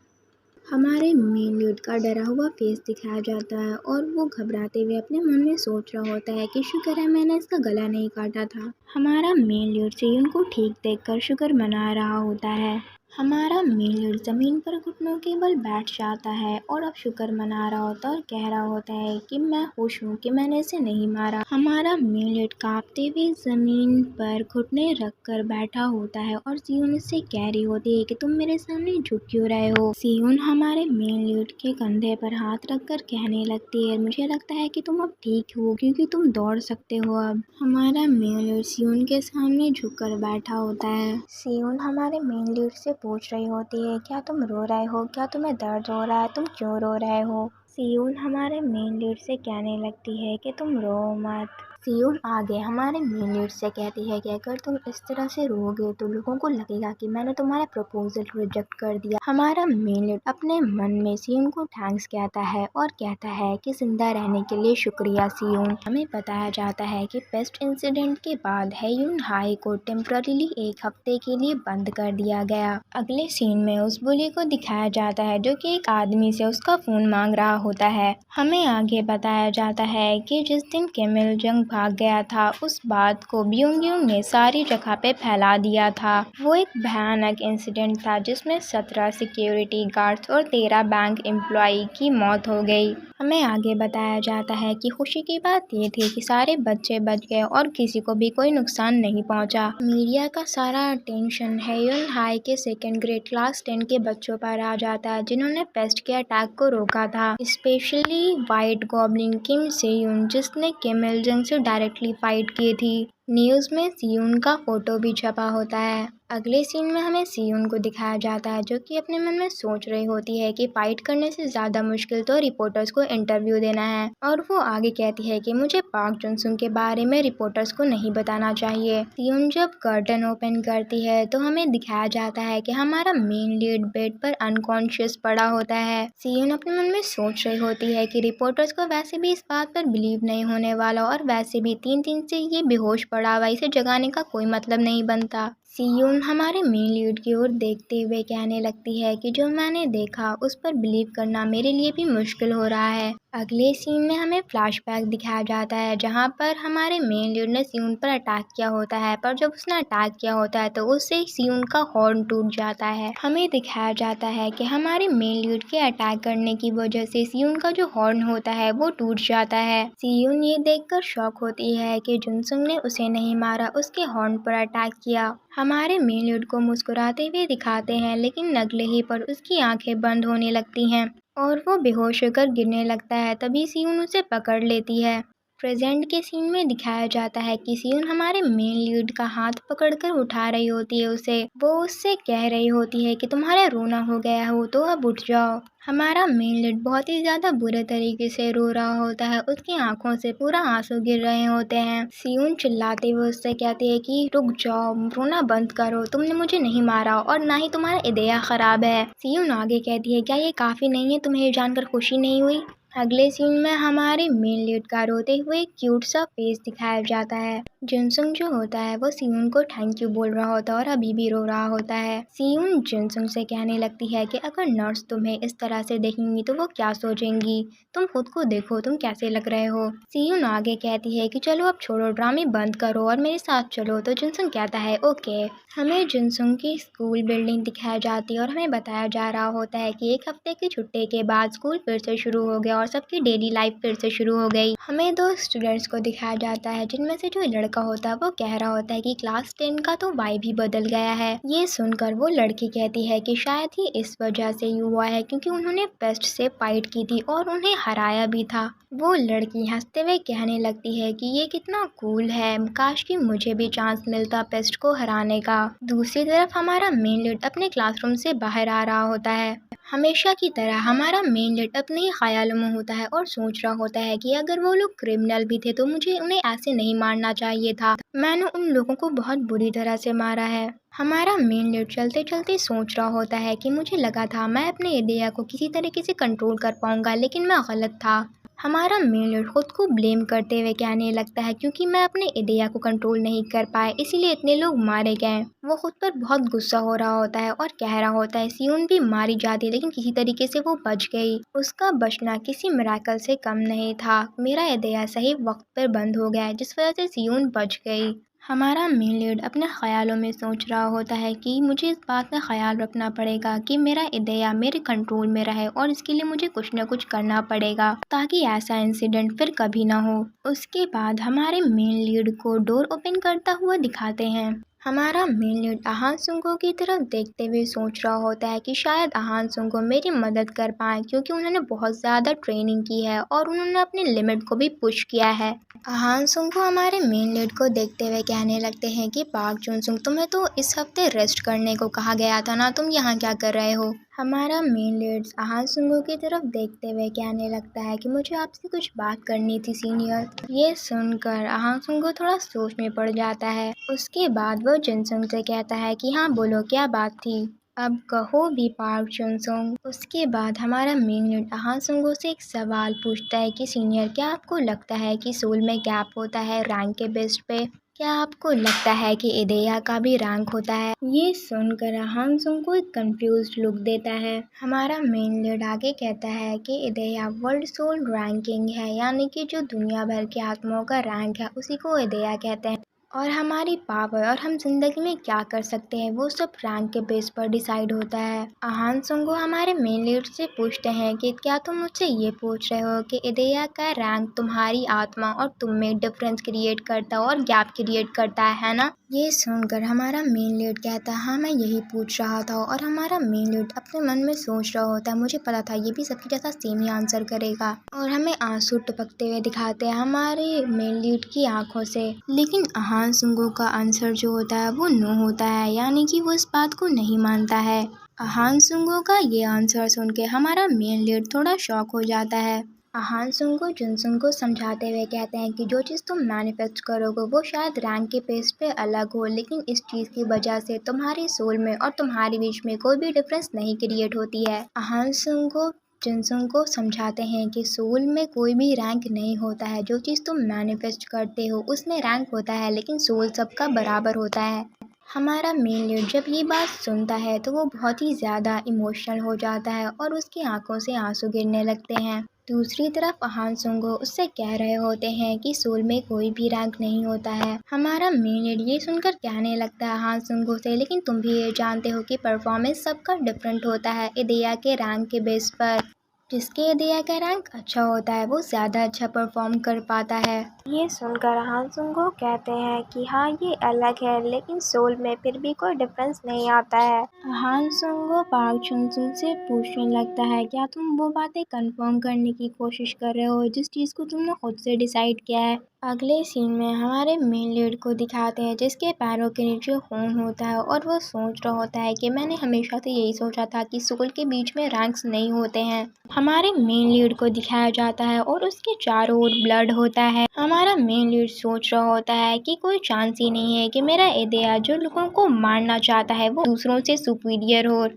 हमारे मेन लीड का डरा हुआ फेस दिखाया जाता है और वो घबराते हुए अपने मन में सोच रहा होता है कि शुक्र है मैंने इसका गला नहीं काटा था। हमारा मेन लीड सियोन को ठीक देखकर शुक्र मना रहा होता है। हमारा मेल जमीन पर घुटनों के बल बैठ जाता है और अब शुक्र मना रहा होता है और कह रहा होता है कि मैं खुश हूँ कि मैंने इसे नहीं मारा। हमारा मेल कांपते हुए जमीन पर घुटने रख कर बैठा होता है और सियोन उससे कह रही होती है कि तुम मेरे सामने झुक क्यों रहे हो। सियोन हमारे मेल के कंधे पर हाथ रख कर कहने लगती है मुझे लगता है कि तुम अब ठीक हो क्योंकि तुम दौड़ सकते हो अब। हमारा मेल सियोन के सामने झुक कर बैठा होता है। सियोन हमारे मेल से पूछ रही होती है क्या तुम रो रहे हो, क्या तुम्हें दर्द हो रहा है, तुम क्यों रो रहे हो। सियोन हमारे मेन लीड से कहने लगती है कि तुम रो मत। सियोन आगे हमारे मेन लीड से कहती है कि अगर तुम इस तरह से रोगे तो लोगों को लगेगा कि मैंने तुम्हारा प्रपोजल रिजेक्ट कर दिया। हमारा मेन लीड अपने मन में सियोन को थैंक्स कहता है और कहता है कि जिंदा रहने के लिए शुक्रिया सियोन। हमें बताया जाता है कि पेस्ट इंसिडेंट के बाद हेयुन हाई को टेम्पररीली एक हफ्ते के लिए बंद कर दिया गया। अगले सीन में उस बुली को दिखाया जाता है जो कि एक आदमी से उसका फोन मांग रहा होता है। हमें आगे बताया जाता है कि जिस दिन किम इल जंग भाग गया था उस बात को ब्योंग ने सारी जगह पे फैला दिया था। वो एक भयानक इंसिडेंट था जिसमें 17 सिक्योरिटी गार्ड्स और 13 बैंक एम्प्लॉई की मौत हो गई। हमें आगे बताया जाता है कि खुशी की बात ये थी कि सारे बच्चे बच गए और किसी को भी कोई नुकसान नहीं पहुंचा। मीडिया का सारा अटेंशन हेयुन हाई के सेकेंड ग्रेड क्लास 10 के बच्चों पर आ जाता है जिन्होंने पेस्ट के अटैक को रोका था, स्पेशली व्हाइट गॉब्लिन किम सेयुन जिसने किम इल जंग से डायरेक्टली फाइट की थी। न्यूज में सियोन का फोटो भी छपा होता है। अगले सीन में हमें सियोन को दिखाया जाता है जो कि अपने मन में सोच रही होती है कि फाइट करने से ज्यादा मुश्किल तो रिपोर्टर्स को इंटरव्यू देना है और वो आगे कहती है कि मुझे पार्क जुनसुंग के बारे में रिपोर्टर्स को नहीं बताना चाहिए। सियोन जब कर्टन ओपन करती है तो हमें दिखाया जाता है कि हमारा मेन लीड बेड पर अनकॉन्शियस पड़ा होता है। सियोन अपने मन में सोच रही होती है कि रिपोर्टर्स को वैसे भी इस बात पर बिलीव नहीं होने वाला और वैसे भी 3 दिन से ये बेहोश पड़ा हुआ, इसे जगाने का कोई मतलब नहीं बनता। सियोन हमारे मेन लीड की ओर देखते हुए कहने लगती है कि जो मैंने देखा उस पर बिलीव करना मेरे लिए भी मुश्किल हो रहा है। अगले सीन में हमें फ्लैशबैक दिखाया जाता है जहां पर हमारे मेन लीड ने सियोन पर अटैक किया होता है, पर जब उसने अटैक किया होता है तो उससे सियोन का हॉर्न टूट जाता है। हमें दिखाया जाता है कि हमारे मेन लीड के अटैक करने की वजह से सियोन का जो हॉर्न होता है वो टूट जाता है। सियोन ये देखकर शॉक होती है कि जुनसुंग ने उसे नहीं मारा, उसके हॉर्न पर अटैक किया। हमारे मेन लीड को मुस्कुराते हुए दिखाते हैं लेकिन अगले ही पर उसकी आंखें बंद होने लगती हैं और वो बेहोश होकर गिरने लगता है। तभी सियोन उसे पकड़ लेती है। प्रेजेंट के सीन में दिखाया जाता है कि सियोन हमारे मेन लीड का हाथ पकड़कर उठा रही होती है उसे। वो उससे कह रही होती है कि तुम्हारा रोना हो गया हो तो अब उठ जाओ। हमारा मेन लीड बहुत ही ज्यादा बुरे तरीके से रो रहा होता है, उसकी आंखों से पूरा आंसू गिर रहे होते हैं। सियोन चिल्लाते हुए उससे कहती है कि रुक जाओ, रोना बंद करो, तुमने मुझे नहीं मारा और ना ही तुम्हारा इदिया खराब है। सियोन आगे कहती है क्या ये काफी नहीं है, तुम्हें ये जानकर खुशी नहीं हुई। अगले सीन में हमारे मेन लीड का रोते हुए क्यूट सा फेस दिखाया जाता है। जुनसुंग जो होता है वो सियोन को थैंक यू बोल रहा होता है और अभी भी रो रहा होता है। सियोन जुनसुंग से कहने लगती है कि अगर नर्स तुम्हें इस तरह से देखेंगी तो वो क्या सोचेंगी, तुम खुद को देखो तुम कैसे लग रहे हो। सियोन आगे कहती है कि चलो अब छोड़ो ड्रामे बंद करो और मेरे साथ चलो, तो जुनसुंग कहता है ओके। हमें जुनसुंग की स्कूल बिल्डिंग दिखाई जाती है और हमें बताया जा रहा होता है कि एक हफ्ते की छुट्टी के बाद स्कूल फिर से शुरू हो गया और सबकी डेली लाइफ फिर से शुरू हो गई। हमें 2 स्टूडेंट्स को दिखाया जाता है जिनमें से जो लड़का होता है वो कह रहा होता है कि क्लास 10 का तो वाइब ही बदल गया है। ये सुनकर वो लड़की कहती है कि शायद ही इस वजह से ही हुआ है क्योंकि उन्होंने पेस्ट से फाइट की थी और उन्हें हराया भी था। वो लड़की हंसते हुए कहने लगती है कि ये कितना कूल है, काश कि मुझे भी चांस मिलता पेस्ट को हराने का। दूसरी तरफ हमारा मेन लीड अपने क्लासरूम से बाहर आ रहा होता है। हमेशा की तरह हमारा मेन लीड अपने ही ख्यालों में होता है और सोच रहा होता है कि अगर वो लोग क्रिमिनल भी थे तो मुझे उन्हें ऐसे नहीं मारना चाहिए था, मैंने उन लोगों को बहुत बुरी तरह से मारा है। हमारा मेन लीड चलते चलते सोच रहा होता है कि मुझे लगा था मैं अपने इदिया को किसी तरीके से कंट्रोल कर पाऊंगा लेकिन मैं गलत था। हमारा मेन लीड खुद को ब्लेम करते हुए कहने लगता है क्योंकि मैं अपने इदिया को कंट्रोल नहीं कर पाया इसीलिए इतने लोग मारे गए। वो खुद पर बहुत गुस्सा हो रहा होता है और कह रहा होता है सियोन भी मारी जाती लेकिन किसी तरीके से वो बच गई, उसका बचना किसी मिरेकल से कम नहीं था, मेरा इदिया सही वक्त पर बंद हो गया जिस वजह से सियोन बच गई। हमारा मेन लीड अपने ख्यालों में सोच रहा होता है कि मुझे इस बात का ख्याल रखना पड़ेगा कि मेरा इदया मेरे कंट्रोल में रहे और इसके लिए मुझे कुछ न कुछ करना पड़ेगा ताकि ऐसा इंसिडेंट फिर कभी ना हो। उसके बाद हमारे मेन लीड को डोर ओपन करता हुआ दिखाते हैं। हमारा मेन लीड आहान सुंगो की तरफ देखते हुए सोच रहा होता है कि शायद आहान सुंगो मेरी मदद कर पाए क्योंकि उन्होंने बहुत ज़्यादा ट्रेनिंग की है और उन्होंने अपनी लिमिट को भी पुश किया है। आहान सुंगो हमारे मेन लीड को देखते हुए कहने लगते हैं कि पार्क जुनसुंग, तुम्हें तो इस हफ्ते रेस्ट करने को कहा गया था ना, तुम यहाँ क्या कर रहे हो। हमारा मेन लीड आहान सुंगो की तरफ देखते हुए कहने लगता है कि मुझे आपसे कुछ बात करनी थी सीनियर। ये सुनकर आहान सुंगो थोड़ा सोच में पड़ जाता है। उसके बाद वो जुनसुंग से कहता है कि हाँ बोलो, क्या बात थी, अब कहो भी पार्क जुनसुंग। उसके बाद हमारा मेन लीड आहान सुंगो से एक सवाल पूछता है कि सीनियर, क्या आपको लगता है कि सोल में गैप होता है रैंक के बेस पे? क्या आपको लगता है कि इदया का भी रैंक होता है? ये सुनकर आहान सुंग को एक कंफ्यूज्ड लुक देता है। हमारा मेन लीड आगे कहता है कि इदया वर्ल्ड सोल रैंकिंग है, यानी कि जो दुनिया भर के आत्माओं का रैंक है उसी को इदया कहते हैं। और हमारी पावर और हम जिंदगी में क्या कर सकते हैं वो सब रैंक के बेस पर डिसाइड होता है। आहान सुंगो हमारे मेन लीड से पूछते हैं कि क्या तुम मुझसे ये पूछ रहे हो कि इदया का रैंक तुम्हारी आत्मा और तुम में डिफरेंस क्रिएट करता और गैप क्रिएट करता है ना? ये सुनकर हमारा मेन लीड कहता है हाँ मैं यही पूछ रहा था। और हमारा मेन लीड अपने मन में सोच रहा होता है मुझे पता था ये भी सबके जैसा सेम ही आंसर करेगा। और हमें आंसू टपकते हुए दिखाते हैं हमारे मेन लीड की आंखों से। लेकिन आहान सुंगो का आंसर जो होता है वो नो होता है, यानी कि वो इस बात को नहीं मानता है। आहान सुंगो का ये आंसर सुन के हमारा मेन लीड थोड़ा शॉक हो जाता है। आहान सुंगो जुनसुंग को समझाते हुए कहते हैं कि जो चीज़ तुम मैनिफेस्ट करोगे वो शायद रैंक के बेस पे अलग हो, लेकिन इस चीज़ की वजह से तुम्हारी सोल में और तुम्हारे बीच में कोई भी डिफरेंस नहीं क्रिएट होती है। आहान सुंगो जुनसुंग को समझाते हैं कि सोल में कोई भी रैंक नहीं होता है, जो चीज़ तुम मैनिफेस्ट करते हो उसमें रैंक होता है, लेकिन सोल सबका बराबर होता है। हमारा मेन लीड जब ये बात सुनता है तो वो बहुत ही ज़्यादा इमोशनल हो जाता है और उसकी आंखों से आंसू गिरने लगते हैं। दूसरी तरफ आहान सुंगो उससे कह रहे होते हैं कि सोल में कोई भी रैंक नहीं होता है। हमारा मेन लीड ये सुनकर कहने लगता है आहान सुंगो से, लेकिन तुम भी ये जानते हो कि परफॉर्मेंस सबका डिफरेंट होता है इदया के रैंक के बेस पर। जिसके इदया का रैंक अच्छा होता है वो ज़्यादा अच्छा परफॉर्म कर पाता है। ये सुनकर आहान सुंगो कहते हैं कि हाँ ये अलग है, लेकिन सोल में फिर भी कोई डिफरेंस नहीं आता है। आहान सुंगो पार्क जुनसुंग से पूछने लगता है क्या तुम वो बातें कंफर्म करने की कोशिश कर रहे हो जिस चीज़ को तुमने खुद से डिसाइड किया है। अगले सीन में हमारे मेन लीड को दिखाते हैं जिसके पैरों के नीचे खून होता है और वो सोच रहा होता है कि मैंने हमेशा से यही सोचा था कि सोल के बीच में रैंक्स नहीं होते हैं। हमारे मेन लीड को दिखाया जाता है और उसके चारों ओर ब्लड होता है। हमारा मेन लीड सोच रहा होता है कि कोई चांस ही नहीं है कि मेरा इदया जो लोगों को मारना चाहता है वो दूसरों से सुपीरियर हो।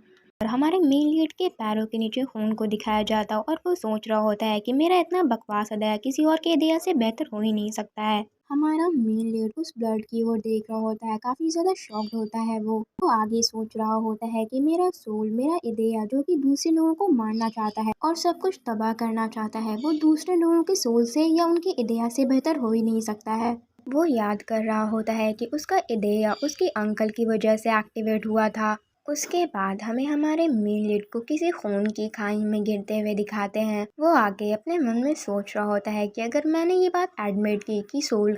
और हमारे मेन लीड के पैरों के नीचे खून को दिखाया जाता है और वो सोच रहा होता है कि मेरा इतना बकवास इदया किसी और के इदया से बेहतर हो ही नहीं सकता है। हमारा मेन लीड उस ब्लड की ओर देख रहा होता है, काफी ज्यादा शॉक्ड होता है। वो आगे सोच रहा होता है कि मेरा सोल, मेरा इदया जो कि दूसरे लोगों को मारना चाहता है और सब कुछ तबाह करना चाहता है, वो दूसरे लोगों के सोल से या उनके इदया से बेहतर हो ही नहीं सकता है। वो याद कर रहा होता है कि उसका इदया उसके अंकल की वजह से एक्टिवेट हुआ था। उसके बाद हमें हमारे मेन लीड को किसी खून की खाई में गिरते हुए दिखाते हैं। वो आगे अपने मन में सोच रहा होता है कि अगर मैंने ये बात एडमिट की कि सोल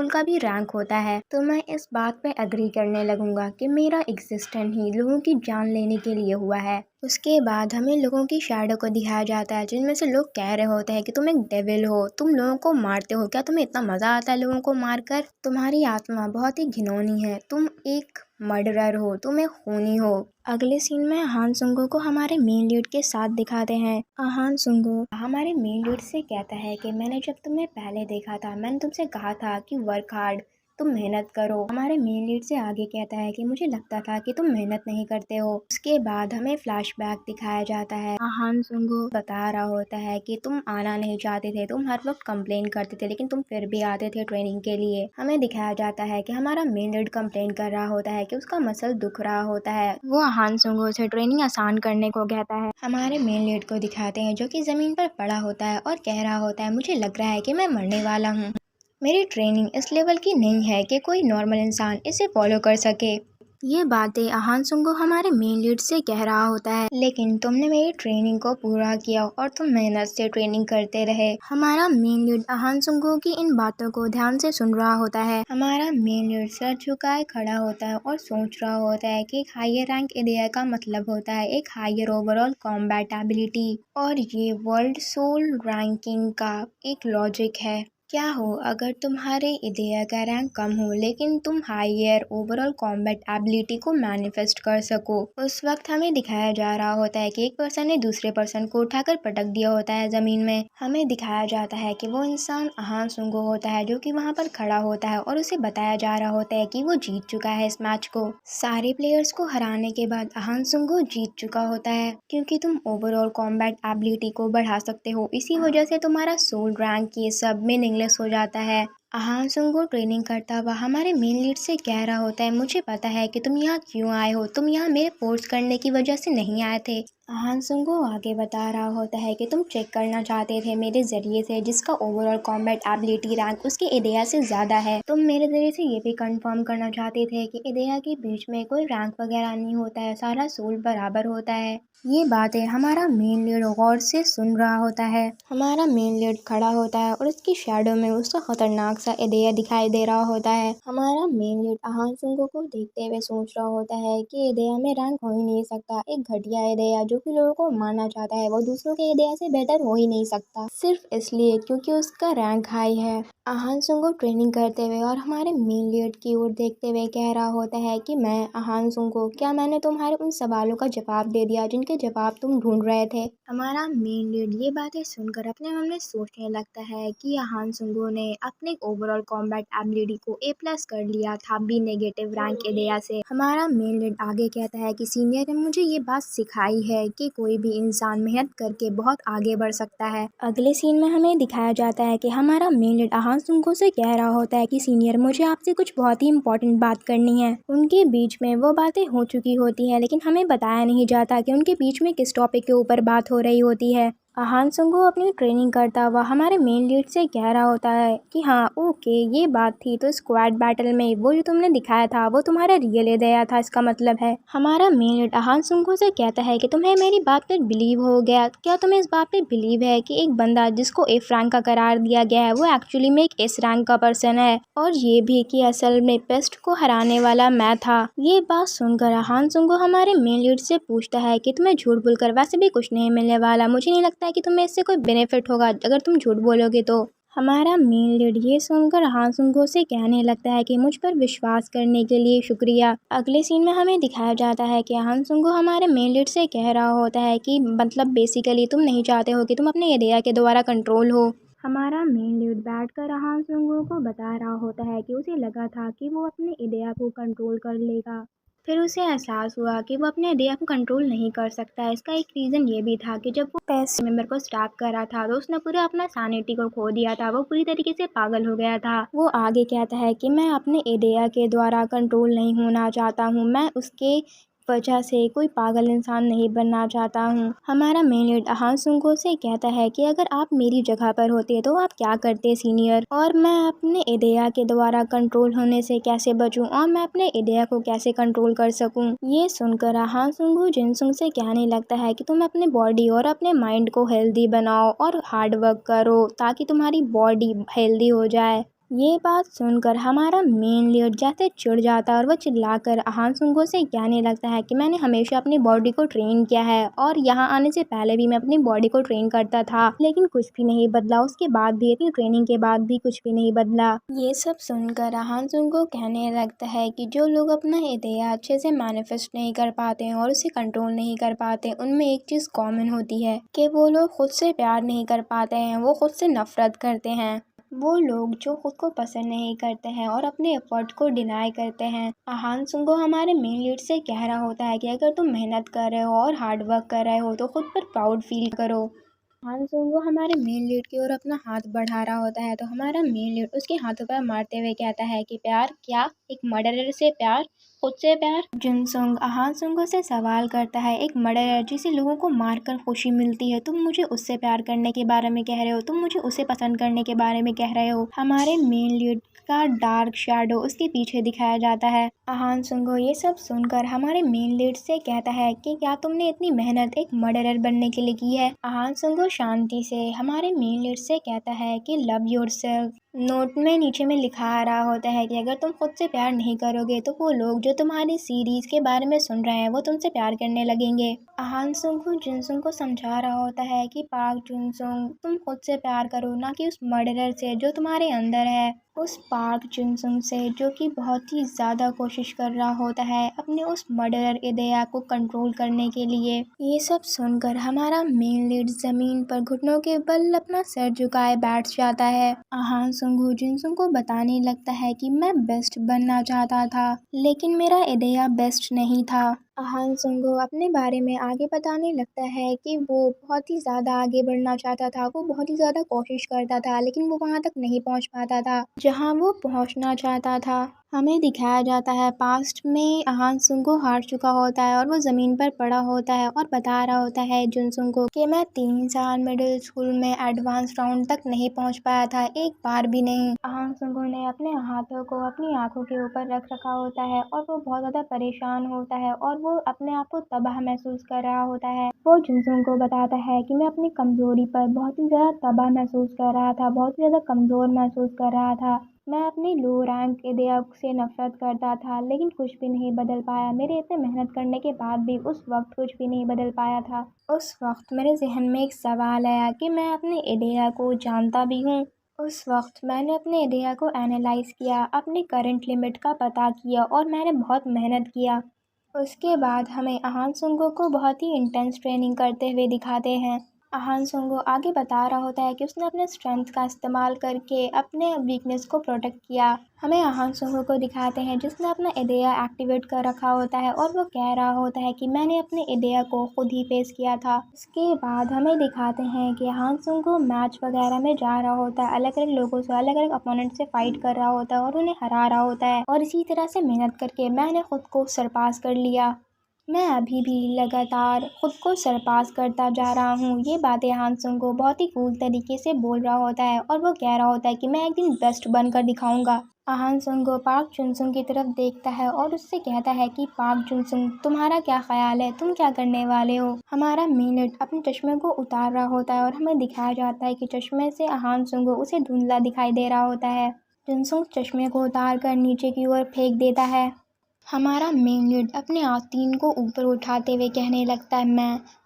का भी रैंक होता है तो मैं इस बात पे एग्री करने लगूंगा कि मेरा एग्जिस्टेंस ही लोगों की जान लेने के लिए हुआ है। उसके बाद हमें लोगों की शैडो को दिखाया जाता है जिनमें से लोग कह रहे होते हैं कि तुम एक डेविल हो, तुम लोगों को मारते हो, क्या तुम्हें इतना मजा आता है लोगों को मारकर? तुम्हारी आत्मा बहुत ही घिनौनी है, तुम एक मर्डरर हो, तुम एक खूनी हो। अगले सीन में आहान सुंगो को हमारे मेन लीड के साथ दिखाते हैं। आहान सुंगो हमारे मेन लीड से कहता है कि मैंने जब तुम्हें पहले देखा था मैंने तुमसे कहा था कि वर्क हार्ड, तुम मेहनत करो। हमारे मेन लीड से आगे कहता है कि मुझे लगता था कि तुम मेहनत नहीं करते हो। उसके बाद हमें फ्लैशबैक दिखाया जाता है। आहान सुंगो बता रहा होता है कि तुम आना नहीं चाहते थे, तुम हर वक्त कंप्लेन करते थे, लेकिन तुम फिर भी आते थे ट्रेनिंग के लिए। हमें दिखाया जाता है कि हमारा मेन लीड कंप्लेन कर रहा होता है कि उसका मसल दुख रहा होता है। वो आहान सुंगो से ट्रेनिंग आसान करने को कहता है। हमारे मेन लीड को दिखाते हैं जो कि जमीन पर पड़ा होता है और कह रहा होता है मुझे लग रहा है कि मैं मरने वाला हूँ। मेरी ट्रेनिंग इस लेवल की नहीं है कि कोई नॉर्मल इंसान इसे फॉलो कर सके। ये बातें अहान सुंगो हमारे मेन लीड से कह रहा होता है। लेकिन तुमने मेरी ट्रेनिंग को पूरा किया और तुम मेहनत से ट्रेनिंग करते रहे। हमारा मेन लीड अहान सुंगो की इन बातों को ध्यान से सुन रहा होता है। हमारा मेन लीड सर झुकाए खड़ा होता है और सोच रहा होता है कि एक हायर रैंक एरिया का मतलब होता है एक हायर ओवरऑल कॉम्बैट एबिलिटी, और ये वर्ल्ड सोल रैंकिंग का एक लॉजिक है। क्या हो अगर तुम्हारे इदेया का रैंक कम हो लेकिन तुम हायर ओवरऑल कॉम्बैट एबिलिटी को मैनिफेस्ट कर सको। उस वक्त हमें दिखाया जा रहा होता है कि एक पर्सन ने दूसरे पर्सन को उठाकर पटक दिया होता है जमीन में। हमें दिखाया जाता है कि वो इंसान अहान सुंगो होता है जो कि वहाँ पर खड़ा होता है और उसे बताया जा रहा होता है कि वो जीत चुका है इस मैच को। सारे प्लेयर्स को हराने के बाद अहान सुंगो जीत चुका होता है क्योंकि तुम ओवरऑल कॉम्बैट एबिलिटी को बढ़ा सकते हो। इसी वजह से तुम्हारा सोल रैंक ये सब मीनिंगलेस हो जाता है। अहान सुंगो ट्रेनिंग करता हुआ हमारे मेन लीड से कह रहा होता है, मुझे पता है कि तुम यहाँ क्यों आए हो, तुम यहाँ मेरे फोर्स करने की वजह से नहीं आए थे। अहान सुंगो आगे बता रहा होता है कि तुम चेक करना चाहते थे मेरे जरिए से जिसका ओवरऑल कॉम्बैट एबिलिटी रैंक उसके इदेया से ज्यादा है। तुम मेरे जरिए से ये भी कंफर्म करना चाहते थे कि इदेया के बीच में कोई रैंक वगैरह नहीं होता है, सारा सोल बराबर होता है। ये बातें हमारा मेन लीड गौर से सुन रहा होता है। हमारा मेन लीड खड़ा होता है और उसकी शैडो में उसका खतरनाक सा इदेया दिखाई दे रहा होता है। हमारा मेन लीड अहान सुंगो को देखते हुए सोच रहा होता है कि इदेया में रैंक हो ही नहीं सकता। एक घटिया इदेया जो कि लोगों को मारना चाहता है वो दूसरों के इदेया से बेहतर हो ही नहीं सकता सिर्फ इसलिए क्योंकि उसका रैंक हाई है। अहान सुंगो ट्रेनिंग करते हुए और हमारे मेन लीड की ओर देखते हुए कह रहा होता है कि मैं अहान सुंगो, क्या मैंने तुम्हारे उन सवालों का जवाब दे दिया जिनके जवाब तुम ढूंढ रहे थे। हमारा मेन लीड ये बातें सुनकर अपने मन में सोचने लगता है कि अहान सुंगो ने अपने ओवरऑल कॉम्बैट एबिलिटी को A+ कर लिया था बी नेगेटिव रैंक एरिया से। हमारा मेन लीड आगे कहता है कि सीनियर ने मुझे ये बात सिखाई है कि कोई भी इंसान मेहनत करके बहुत आगे बढ़ सकता है। अगले सीन में हमें दिखाया जाता है कि हमारा मेन लीड अहान सुंगो से कह रहा होता है कि सीनियर, मुझे आपसे कुछ बहुत ही इंपॉर्टेंट बात करनी है। उनके बीच में वो बातें हो चुकी होती है लेकिन हमें बताया नहीं जाता कि उनके बीच में किस टॉपिक के ऊपर बात हो रही होती है। अहान सुंगो अपनी ट्रेनिंग करता हुआ हमारे मेन लीड से कह रहा होता है कि हाँ ओके ये बात थी, तो स्क्वाड बैटल में वो जो तुमने दिखाया था वो तुम्हारा रियल इदेया था, इसका मतलब है। हमारा मेन लीड अहान सुंगो से कहता है कि तुम्हें मेरी बात पर बिलीव हो गया, क्या तुम्हें इस बात पे बिलीव है कि एक बंदा जिसको F रैंक का करार दिया गया है वो एक्चुअली में एक S रैंक का पर्सन है, और ये भी कि असल में पेस्ट को हराने वाला मैं था। ये बात सुनकर अहान सुंगो हमारे मेन लीड से पूछता है कि तुम्हें झूठ बोलकर वैसे भी कुछ नहीं मिलने वाला, मुझे नहीं लगता है कि तुम्हें इससे कोई बेनिफिट होगा अगर तुम झूठ बोलोगे तो। हमारा मेन लीड ये सुनकर अहान सुंगो से कहने लगता है कि मुझ पर विश्वास करने के लिए शुक्रिया। अगले सीन में हमें दिखाया जाता है कि अहान सुंगो हमारे मेन लीड से कह रहा होता है कि मतलब बेसिकली तुम नहीं चाहते हो कि तुम अपने इदेया के द्वारा कंट्रोल हो। हमारा मेन लीड बैठकर अहान सुंगो को बता रहा होता है कि उसे लगा था कि वो अपने इदेया को कंट्रोल कर लेगा, फिर उसे एहसास हुआ कि वो अपने इदेया को कंट्रोल नहीं कर सकता। इसका एक रीज़न ये भी था कि जब वो पेस्ट मेंबर को स्टैप कर रहा था तो उसने पूरा अपना सैनिटी को खो दिया था, वो पूरी तरीके से पागल हो गया था। वो आगे कहता है कि मैं अपने इदेया के द्वारा कंट्रोल नहीं होना चाहता हूँ, मैं उसके वजह से कोई पागल इंसान नहीं बनना चाहता हूँ। हमारा मेन लीड अहान सुंगो से कहता है कि अगर आप मेरी जगह पर होते तो आप क्या करते सीनियर, और मैं अपने इदेया के द्वारा कंट्रोल होने से कैसे बचूं और मैं अपने इदेया को कैसे कंट्रोल कर सकूं। ये सुनकर अहान सुंगो जिनसुंग से कहने लगता है कि तुम अपने बॉडी और अपने माइंड को हेल्दी बनाओ और हार्ड वर्क करो ताकि तुम्हारी बॉडी हेल्दी हो जाए। ये बात सुनकर हमारा मेन लीड जैसे चिढ़ जाता है और वो चिल्लाकर अहान सुंगो से कहने लगता है कि मैंने हमेशा अपनी बॉडी को ट्रेन किया है और यहाँ आने से पहले भी मैं अपनी बॉडी को ट्रेन करता था लेकिन कुछ भी नहीं बदला, उसके बाद भी इतनी ट्रेनिंग के बाद भी कुछ भी नहीं बदला। ये सब सुनकर अहान सुंगो कहने लगता है कि जो लोग अपना इदेया अच्छे से मैनिफेस्ट नहीं कर पाते हैं और उसे कंट्रोल नहीं कर पाते, उनमें एक चीज़ कॉमन होती है कि वो लोग खुद से प्यार नहीं कर पाते हैं, वो खुद से नफरत करते हैं। वो लोग जो खुद को पसंद नहीं करते हैं और अपने एफर्ट को डिनाई करते हैं। अहान सुंगो हमारे मेन लीड से कह रहा होता है कि अगर तुम मेहनत कर रहे हो और हार्ड वर्क कर रहे हो तो खुद पर प्राउड फील करो। अहान सुंगो हमारे मेन लीड की ओर अपना हाथ बढ़ा रहा होता है तो हमारा मेन लीड उसके हाथों पर मारते हुए कहता है कि प्यार क्या, एक मर्डरर से प्यार, खुद से प्यार? जिनसुंग आहान सुंग से सवाल करता है, एक मर्डरर जिसे लोगों को मारकर खुशी मिलती है, तुम मुझे उससे प्यार करने के बारे में कह रहे हो, तुम मुझे उसे पसंद करने के बारे में कह रहे हो। हमारे मेन लीड का डार्क शैडो उसके पीछे दिखाया जाता है। आहान सुंगो ये सब सुनकर हमारे मेन लीड से कहता है कि क्या तुमने इतनी मेहनत एक मर्डरर बनने के लिए की है? आहान सुंगो शांति से हमारे मेन लीड से कहता है कि लव योरसेल्फ। नोट में नीचे में लिखा आ रहा होता है कि अगर तुम खुद से प्यार नहीं करोगे तो वो लोग जो तुम्हारी सीरीज के बारे में सुन रहे हैं वो तुमसे प्यार करने लगेंगे। आहान सुंग जिनसुंग को समझा रहा होता है कि पार्क जुनसुंग तुम खुद से प्यार करो, ना कि उस मर्डरर से जो तुम्हारे अंदर है, उस पार्क जुनसुंग से जो कि बहुत ही ज़्यादा कोशिश कर रहा होता है अपने उस मर्डरर इदया को कंट्रोल करने के लिए। ये सब सुनकर हमारा मेन लीड ज़मीन पर घुटनों के बल अपना सर झुकाए बैठ जाता है। आहान सुंग जिनसुंग को बताने लगता है कि मैं बेस्ट बनना चाहता था लेकिन मेरा इदया बेस्ट नहीं था। आहान सुंगो अपने बारे में आगे बताने लगता है कि वो बहुत ही ज़्यादा आगे बढ़ना चाहता था, वो बहुत ही ज़्यादा कोशिश करता था लेकिन वो वहाँ तक नहीं पहुँच पाता था जहाँ वो पहुँचना चाहता था। हमें दिखाया जाता है पास्ट में आहान सुंगो हार चुका होता है और वो ज़मीन पर पड़ा होता है और बता रहा होता है जुनसुंग को कि मैं 3 साल मिडिल स्कूल में एडवांस राउंड तक नहीं पहुँच पाया था, एक बार भी नहीं। आहान सुंगो ने अपने हाथों को अपनी आंखों के ऊपर रख रखा होता है और वो बहुत ज़्यादा परेशान होता है और वो अपने आप को तबाह महसूस कर रहा होता है। वो जुनसुंग को बताता है कि मैं अपनी कमज़ोरी पर बहुत ही ज़्यादा तबाह महसूस कर रहा था, बहुत ही ज़्यादा कमज़ोर महसूस कर रहा था। मैं अपनी लो रैंक इदया से नफरत करता था लेकिन कुछ भी नहीं बदल पाया। मेरे इतने मेहनत करने के बाद भी उस वक्त कुछ भी नहीं बदल पाया था। उस वक्त मेरे जहन में एक सवाल आया कि मैं अपने इदया को जानता भी हूँ। उस वक्त मैंने अपने इदया को एनालाइज किया, अपनी करंट लिमिट का पता किया और मैंने बहुत मेहनत किया। उसके बाद हमें आहान सुंगो को बहुत ही इंटेंस ट्रेनिंग करते हुए दिखाते हैं। आहान सुंगो आगे बता रहा होता है कि उसने अपने स्ट्रेंथ का इस्तेमाल करके अपने वीकनेस को प्रोटेक्ट किया। हमें आहान सुंगो को दिखाते हैं जिसने अपना इदया एक्टिवेट कर रखा होता है और वो कह रहा होता है कि मैंने अपने इदया को खुद ही फेस किया था। इसके बाद हमें दिखाते हैं कि आहान सुंगो मैच वगैरह में जा रहा होता है, अलग अलग लोगों से, अलग अलग अपोनेंट से फाइट कर रहा होता है और उन्हें हरा रहा होता है और इसी तरह से मेहनत करके मैंने खुद को सरपास कर लिया। मैं अभी भी लगातार खुद को सरपास करता जा रहा हूँ। ये बातें आहान सुंगो बहुत ही कूल तरीके से बोल रहा होता है और वो कह रहा होता है कि मैं एक दिन बेस्ट बनकर दिखाऊंगा। आहान सुंगो पार्क जुनसुंग की तरफ देखता है और उससे कहता है कि पार्क जुनसुंग तुम्हारा क्या ख्याल है, तुम क्या करने वाले हो? हमारा मिनट अपने चश्मे को उतार रहा होता है और हमें दिखाया जाता है कि चश्मे से आहान सुंगो उसे धुंधला दिखाई दे रहा होता है। जुनसुंग चश्मे को उतार कर नीचे की ओर फेंक देता है। हमारा मेन लीड अपने आस्तीन को ऊपर उठाते हुए कहने लगता है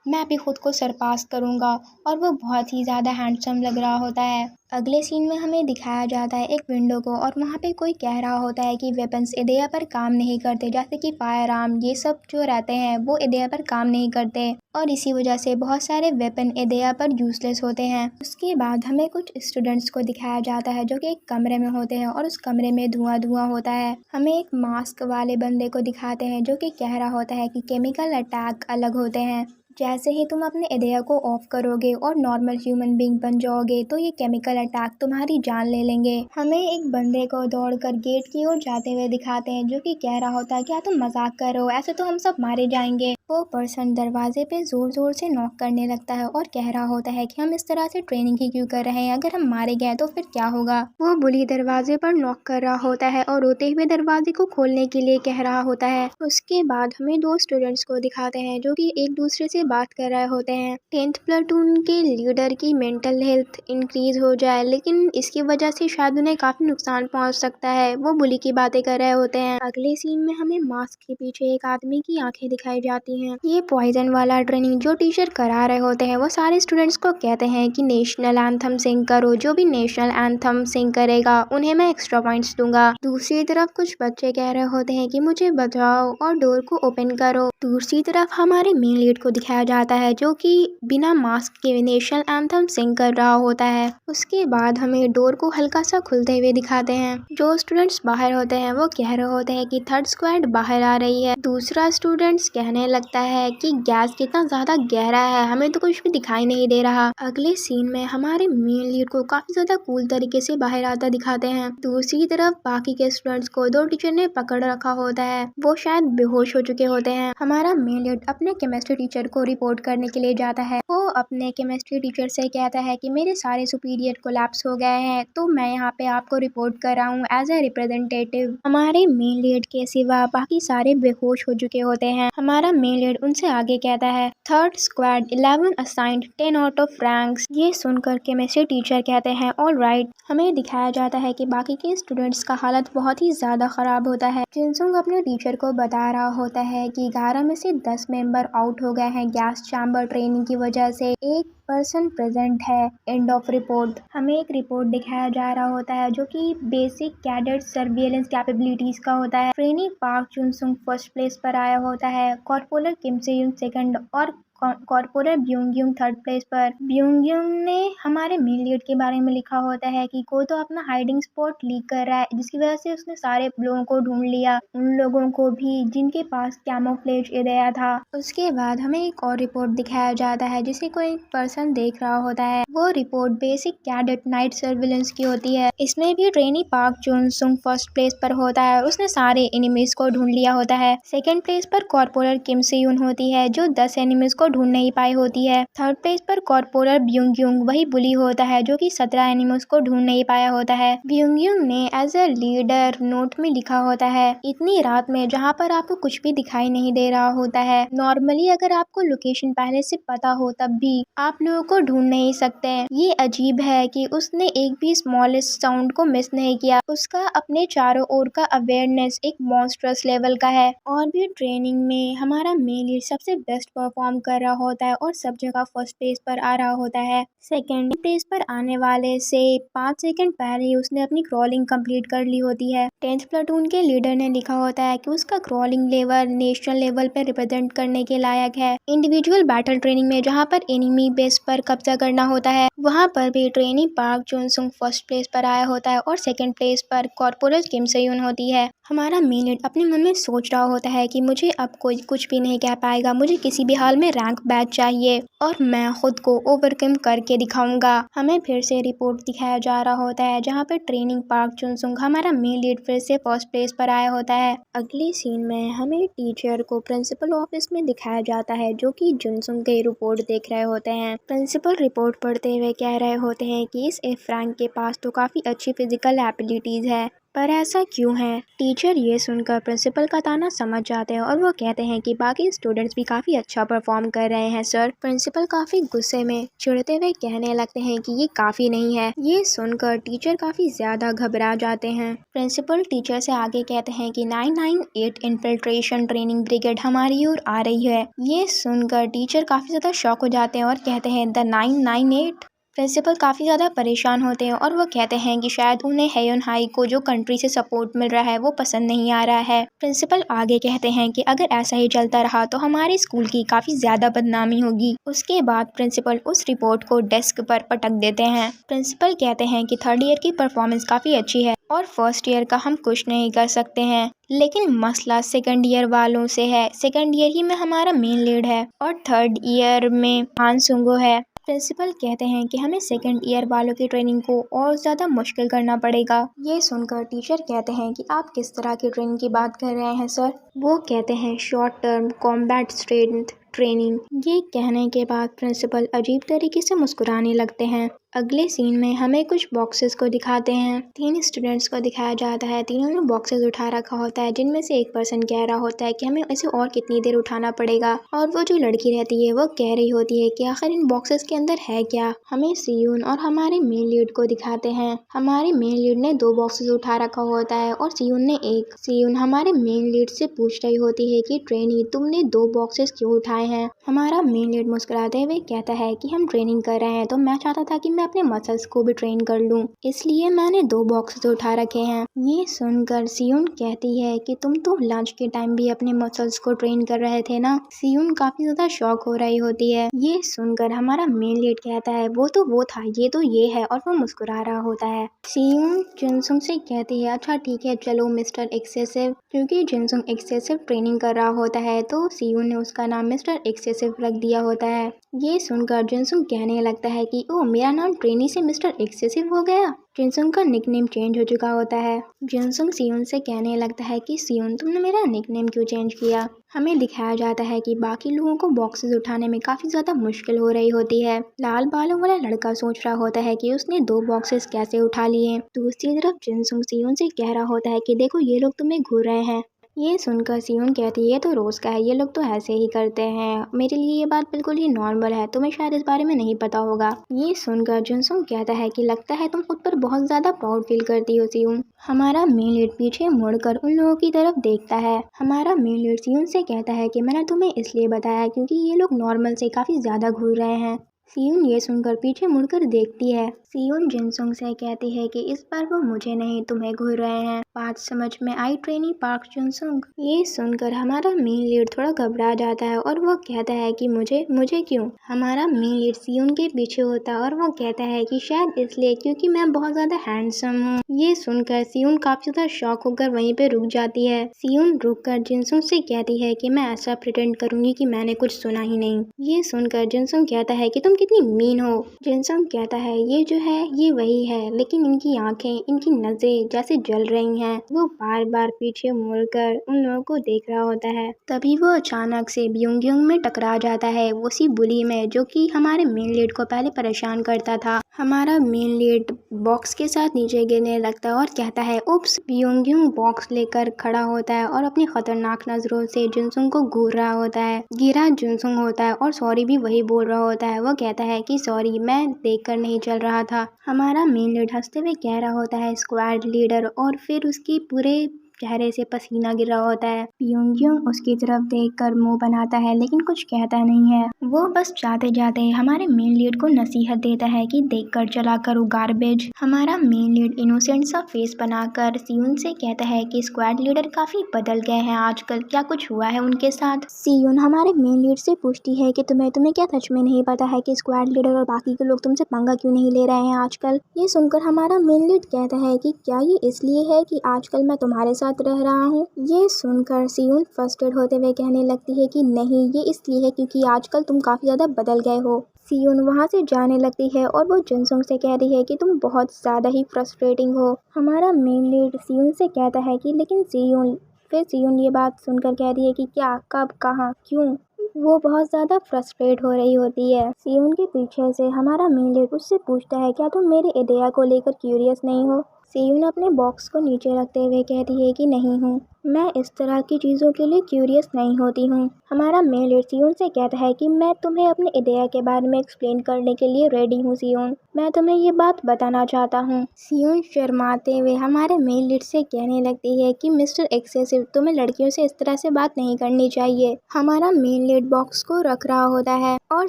मैं भी खुद को सरपास करूँगा और वो बहुत ही ज़्यादा हैंडसम लग रहा होता है। अगले सीन में हमें दिखाया जाता है एक विंडो को और वहाँ पे कोई कह रहा होता है कि वेपन्स इदया पर काम नहीं करते, जैसे कि फायर आर्म ये सब जो रहते हैं वो इदया पर काम नहीं करते और इसी वजह से बहुत सारे वेपन इदया पर यूजलेस होते हैं। उसके बाद हमें कुछ स्टूडेंट्स को दिखाया जाता है जो कि एक कमरे में होते हैं और उस कमरे में धुआं होता है। हमें एक मास्क वाले बंदे को दिखाते हैं जो कि कह रहा होता है कि केमिकल अटैक अलग होते हैं, जैसे ही तुम अपने इदया को ऑफ करोगे और नॉर्मल ह्यूमन बीइंग बन जाओगे तो ये केमिकल अटैक तुम्हारी जान ले लेंगे। हमें एक बंदे को दौड़कर गेट की ओर जाते हुए दिखाते हैं जो कि कह रहा होता है क्या तुम मजाक कर रहे हो, ऐसे तो हम सब मारे जाएंगे। वो पर्सन दरवाजे पे जोर जोर से नॉक करने लगता है और कह रहा होता है कि हम इस तरह से ट्रेनिंग ही क्यों कर रहे हैं, अगर हम मारे गए तो फिर क्या होगा। वो बुली दरवाजे पर नॉक कर रहा होता है और रोते हुए दरवाजे को खोलने के लिए कह रहा होता है। उसके बाद हमें 2 स्टूडेंट्स को दिखाते हैं जो कि एक दूसरे से बात कर रहे होते हैं। 10th प्लेटून के लीडर की मेंटल हेल्थ इंक्रीज हो जाए लेकिन इसकी वजह से शायद उन्हें काफी नुकसान पहुंच सकता है। वो बुली की बातें कर रहे होते हैं। अगले सीन में हमें मास्क के पीछे एक आदमी की आंखें दिखाई जाती हैं। ये पॉइजन वाला ट्रेनिंग जो टीचर करा रहे होते हैं वो सारे स्टूडेंट्स को कहते हैं कि नेशनल एंथम सिंग करो, जो भी नेशनल एंथम सिंग करेगा उन्हें मैं एक्स्ट्रा पॉइंट्स दूंगा। दूसरी तरफ कुछ बच्चे कह रहे होते हैं कि मुझे बचाओ और डोर को ओपन करो। दूसरी तरफ हमारे मेन लीड को दिखाया दिखाया जाता है जो कि बिना मास्क के नेशनल एंथम सिंग कर रहा होता है। उसके बाद हमें डोर को हल्का सा खुलते हुए दिखाते हैं। जो स्टूडेंट्स बाहर होते हैं वो कह रहे होते हैं कि थर्ड स्क्वाड बाहर आ रही है। दूसरा स्टूडेंट्स कहने लगता है कि गैस कितना ज्यादा गहरा है, हमें तो कुछ भी दिखाई नहीं दे रहा। अगले सीन में हमारे मेन लीड को काफी ज्यादा कूल तरीके से बाहर आता दिखाते हैं। दूसरी तरफ बाकी के स्टूडेंट्स को दो टीचर ने पकड़ रखा होता है, वो शायद बेहोश हो चुके होते हैं। हमारा मेन लीड अपने केमिस्ट्री टीचर को रिपोर्ट करने के लिए जाता है। वो अपने केमिस्ट्री टीचर से कहता है कि मेरे सारे सुपीरियर कोलैप्स हो गए हैं, तो मैं यहाँ पे आपको रिपोर्ट कर रहा हूँ एज ए रिप्रेजेंटेटिव। हमारे मेन लीड के सिवा बाकी सारे बेहोश हो चुके होते हैं। हमारा मेन लीड उनसे आगे कहता है third squad 11 assigned 10 out of ranks. ये सुनकर केमिस्ट्री टीचर कहते हैं ऑल राइट। हमें दिखाया जाता है कि बाकी के स्टूडेंट्स का हालत बहुत ही ज्यादा खराब होता है। जिनसुंग अपने टीचर को बता रहा होता है कि 11 में से 10 मेंबर आउट हो गए हैं गैस चैम्बर ट्रेनिंग की वजह से, एक पर्सन प्रेजेंट है। End of report. हमें एक रिपोर्ट दिखाया जा रहा होता है जो कि बेसिक कैडेट सर्विलेंस कैपेबिलिटीज का होता है। ट्रेनी पार्क जुनसुंग फर्स्ट प्लेस पर आया होता है, कॉर्पोरल किम से-यून सेकंड और कॉर्पोरल ब्यूंग थर्ड प्लेस पर। ब्यूंग ने हमारे मेन लीड के बारे में लिखा होता है कि कोई तो अपना हाइडिंग स्पॉट लीक कर रहा है, जिसकी वजह से उसने सारे लोगों को ढूंढ लिया, उन लोगों को भी जिनके पास कैमोफ्लेज एरिया था। उसके बाद हमें एक और रिपोर्ट दिखाया जाता है जिसे कोई पर्सन देख रहा होता है। वो report basic cadet night surveillance की होती है। इसमें भी ट्रेनी पार्क जुनसुंग फर्स्ट प्लेस पर होता है, उसने सारे एनिमीज को ढूंढ लिया होता है। सेकेंड प्लेस पर कॉर्पोरल किम से-यून होती है जो 10 एनिमीज को ढूंढ नहीं पाई होती है। थर्ड प्लेस पर कॉर्पोरल ब्यूंग वही बुली होता है जो कि 17 एनिमल्स को ढूंढ नहीं पाया होता है। ब्यूंग ने एज अ लीडर नोट में लिखा होता है इतनी रात में जहाँ पर आपको कुछ भी दिखाई नहीं दे रहा होता है, नॉर्मली अगर आपको लोकेशन पहले से पता हो तब भी आप लोगों को ढूंढ नहीं सकते। ये अजीब है कि उसने एक भी स्मॉलेस्ट साउंड को मिस नहीं किया। उसका अपने चारों ओर का अवेयरनेस एक मॉन्स्ट्रस लेवल का है। और भी ट्रेनिंग में हमारा मेन लीड सबसे बेस्ट परफॉर्म कर रहा होता है और सब जगह फर्स्ट प्लेस पर आ रहा होता है। सेकेंड प्लेस पर आने वाले से 5 सेकंड पहले ही उसने अपनी क्रॉलिंग कंप्लीट कर ली होती है। 10th प्लाटून के लीडर ने लिखा होता है कि उसका क्रॉलिंग लेवल नेशनल लेवल पर रिप्रेजेंट करने के लायक है। इंडिविजुअल बैटल ट्रेनिंग में जहाँ पर एनिमी बेस पर कब्जा करना होता है, वहाँ पर भी ट्रेनी पार्क जुनसुंग फर्स्ट प्लेस पर आया होता है और सेकेंड प्लेस पर कॉर्पोरल किम से-यून होती है। हमारा मेन लीड अपने मन में सोच रहा होता है कि मुझे अब कोई कुछ भी नहीं कह पाएगा, मुझे किसी भी हाल में रैंक बैच चाहिए और मैं खुद को ओवरकम करके दिखाऊंगा। हमें फिर से रिपोर्ट दिखाया जा रहा होता है जहाँ पर ट्रेनिंग पार्क जुनसुंग हमारा मेन लीड फिर से फर्स्ट प्लेस पर आया होता है। अगले सीन में हमें टीचर को प्रिंसिपल ऑफिस में दिखाया जाता है जो कि जुनसुंग के रिपोर्ट देख रहे होते हैं। प्रिंसिपल रिपोर्ट पढ़ते हुए कह रहे होते हैं कि इस एफ रैंक के पास तो काफी अच्छी फिजिकल एबिलिटीज है, पर ऐसा क्यों है। टीचर ये सुनकर प्रिंसिपल का ताना समझ जाते हैं और वो कहते हैं कि बाकी स्टूडेंट्स भी काफी अच्छा परफॉर्म कर रहे हैं सर। प्रिंसिपल काफी गुस्से में चिढ़ते हुए कहने लगते हैं कि ये काफी नहीं है। ये सुनकर टीचर काफी ज्यादा घबरा जाते हैं। प्रिंसिपल टीचर से आगे कहते हैं कि 998 इन्फिल्ट्रेशन ट्रेनिंग ब्रिगेड हमारी ओर आ रही है। ये सुनकर टीचर काफी ज्यादा शॉक हो जाते हैं और कहते हैं द 998। प्रिंसिपल काफ़ी ज़्यादा परेशान होते हैं और वो कहते हैं कि शायद उन्हें हेयोन हाई को जो कंट्री से सपोर्ट मिल रहा है वो पसंद नहीं आ रहा है। प्रिंसिपल आगे कहते हैं कि अगर ऐसा ही चलता रहा तो हमारे स्कूल की काफ़ी ज़्यादा बदनामी होगी। उसके बाद प्रिंसिपल उस रिपोर्ट को डेस्क पर पटक देते हैं। प्रिंसिपल कहते हैं कि थर्ड ईयर की परफॉर्मेंस काफ़ी अच्छी है और फर्स्ट ईयर का हम कुछ नहीं कर सकते हैं, लेकिन मसला सेकंड ईयर वालों से है। सेकंड ईयर ही में हमारा मेन लीड है और थर्ड ईयर में हान सुंगो है। प्रिंसिपल कहते हैं कि हमें सेकंड ईयर वालों की ट्रेनिंग को और ज़्यादा मुश्किल करना पड़ेगा। ये सुनकर टीचर कहते हैं कि आप किस तरह की ट्रेनिंग की बात कर रहे हैं सर। वो कहते हैं short term combat strength training. ये कहने के बाद प्रिंसिपल अजीब तरीके से मुस्कुराने लगते हैं। अगले सीन में हमें कुछ बॉक्सेस को दिखाते हैं। 3 स्टूडेंट्स को दिखाया जाता है। तीनों ने बॉक्सेस उठा रखा होता है, जिनमें से एक पर्सन कह रहा होता है कि हमें इसे और कितनी देर उठाना पड़ेगा, और वो जो लड़की रहती है वो कह रही होती है कि आखिर इन बॉक्सेस के अंदर है क्या। हमें सियून और हमारे मेन लीड को दिखाते हैं। हमारे मेन लीड ने 2 बॉक्सेस उठा रखा होता है और सियून ने एक। सियून हमारे मेन लीड से पूछ रही होती है कि ट्रेनी तुमने 2 बॉक्सेस क्यों उठाए हैं। हमारा मेन लीड मुस्कुराते हुए कहता है कि हम ट्रेनिंग कर रहे हैं तो मैं चाहता था कि मैं अपने मसल्स को भी ट्रेन कर लूँ, इसलिए मैंने 2 बॉक्सेस उठा रखे हैं। ये सुनकर सियोन कहती है कि तुम तो लंच के टाइम भी अपने मसल्स को ट्रेन कर रहे थे ना। सियोन काफी ज्यादा शॉक हो रही होती है। ये सुनकर हमारा मेन लीड कहता है वो था, ये तो ये है, और वो मुस्कुरा रहा होता है। सियोन जिनसुंग से कहती है अच्छा ठीक है चलो मिस्टर एक्सेसिव, क्योंकि जिनसुंग एक्सेसिव ट्रेनिंग कर रहा होता है तो सियोन ने उसका नाम मिस्टर एक्सेसिव रख दिया होता है। ये सुनकर जिनसुंग कहने लगता है कि ओ मेरा नाम ट्रेनी से मिस्टर एक्सेसिव हो गया। जिनसुंग का निकनेम चेंज हो चुका होता है। जिनसुंग सियोन से कहने लगता है कि सियोन तुमने मेरा निकनेम क्यों चेंज किया। हमें दिखाया जाता है कि बाकी लोगों को बॉक्सेस उठाने में काफी ज्यादा मुश्किल हो रही होती है। लाल बालों वाला लड़का सोच रहा होता है कि उसने 2 बॉक्सेस कैसे उठा लिए। दूसरी तरफ जिनसुंग सियोन से कह रहा होता है कि देखो ये लोग तुम्हें घूर रहे हैं। ये सुनकर सियोन कहती है ये तो रोज का है, ये लोग तो ऐसे ही करते हैं, मेरे लिए ये बात बिल्कुल ही नॉर्मल है, तुम्हें शायद इस बारे में नहीं पता होगा। ये सुनकर जिनसुंग कहता है कि लगता है तुम खुद पर बहुत ज्यादा प्राउड फील करती हो सियोन। हमारा मेन लीड पीछे मुड़कर उन लोगों की तरफ देखता है। हमारा मेन लीड सियोन से कहता है कि मैंने तुम्हें इसलिए बताया क्योंकि ये लोग नॉर्मल से काफी ज्यादा घूर रहे हैं। सियोन ये सुनकर पीछे मुड़कर देखती है। सियोन जिनसुंग से कहती है कि इस बार वो मुझे नहीं तुम्हें घूर रहे हैं, बात समझ में आई ट्रेनी पार्क जिनसुंग। ये सुनकर हमारा मेन लीड थोड़ा घबरा जाता है और वो कहता है कि मुझे क्यों। हमारा मेन लीड सियोन के पीछे होता है और वो कहता है कि शायद इसलिए क्योंकि मैं बहुत ज्यादा हैंडसम हूँ। ये सुनकर सियोन काफी ज्यादा शॉक होकर वहीं पे रुक जाती है। सियोन रुक कर जिनसुंग से कहती है कि मैं ऐसा प्रिटेंड करूंगी कि मैंने कुछ सुना ही नहीं। ये सुनकर जिनसुंग कहता है कि तुम कितनी मीन हो। जिनसुंग कहता है ये जो है ये वही है, लेकिन इनकी आंखें, इनकी नजरें जैसे जल रही हैं। वो बार बार पीछे मुड़कर उन लोगों को देख रहा होता है। तभी वो अचानक से ब्योंगयोंग में टकरा जाता है, उसी बुली में जो कि हमारे मेन लीड को पहले परेशान करता था। हमारा मेन लीड बॉक्स के साथ नीचे गिरने लगता है और कहता है उप्स। ब्योंगयोंग बॉक्स लेकर खड़ा होता है और अपनी खतरनाक नजरों से जिनसुंग को घूर रहा होता है। गिरा जिनसुंग होता है और सॉरी भी वही बोल रहा होता है। वो कहता है कि सॉरी, मैं देखकर नहीं चल रहा था। हमारा मेन लीड हंसते हुए कह रहा होता है स्क्वाड लीडर, और फिर उसकी पूरे चेहरे से पसीना गिर रहा होता है। ब्योंगयोंग उसकी तरफ देखकर मुंह बनाता है लेकिन कुछ कहता नहीं है। वो बस जाते जाते हमारे मेन लीड को नसीहत देता है कि देखकर चला करो गार्बेज। हमारा मेन लीड इनोसेंट सा फेस बनाकर सियोन से कहता है कि स्क्वाड लीडर काफी बदल गए हैं आजकल, क्या कुछ हुआ है उनके साथ। सियोन हमारे मेन लीड से पूछती है कि तुम्हें क्या सच में नहीं पता है कि स्क्वाड लीडर और बाकी के लोग तुमसे पंगा क्यों नहीं ले रहे हैं आजकल। ये सुनकर हमारा मेन लीड कहता है कि क्या ये इसलिए है कि आजकल मैं तुम्हारे साथ रह रहा हूँ। ये सुनकर सियोन फ्रस्ट्रेट होते हुए कहने लगती है कि नहीं, ये इसलिए है क्योंकि आजकल तुम काफी ज्यादा बदल गए हो। सियोन वहाँ से जाने लगती है और वो जिनसुंग से कह रही है कि तुम बहुत ज्यादा ही फ्रस्ट्रेटिंग हो। हमारा मेन लीड सियोन से कहता है कि लेकिन सियोन, फिर सियोन ये बात सुनकर कह रही है कि क्या, कब, कहाँ, क्यों। वो बहुत ज्यादा फ्रस्ट्रेट हो रही होती है। सियोन के पीछे से हमारा मेन लीड उससे पूछता है क्या तुम मेरे आइडिया को लेकर क्यूरियस नहीं हो। सियोन अपने बॉक्स को नीचे रखते हुए कहती है कि नहीं हूँ, मैं इस तरह की चीज़ों के लिए क्यूरियस नहीं होती हूँ। हमारा मेन लीड सियोन से कहता है कि मैं तुम्हें अपने आइडिया के बारे में एक्सप्लेन करने के लिए रेडी हूँ सियोन, मैं तुम्हें ये बात बताना चाहता हूँ। सियोन शर्माते हुए हमारे मेन लीड से कहने लगती है कि मिस्टर एक्सेसिव, तुम्हें लड़कियों से इस तरह से बात नहीं करनी चाहिए। हमारा मेन लीड बॉक्स को रख रहा होता है और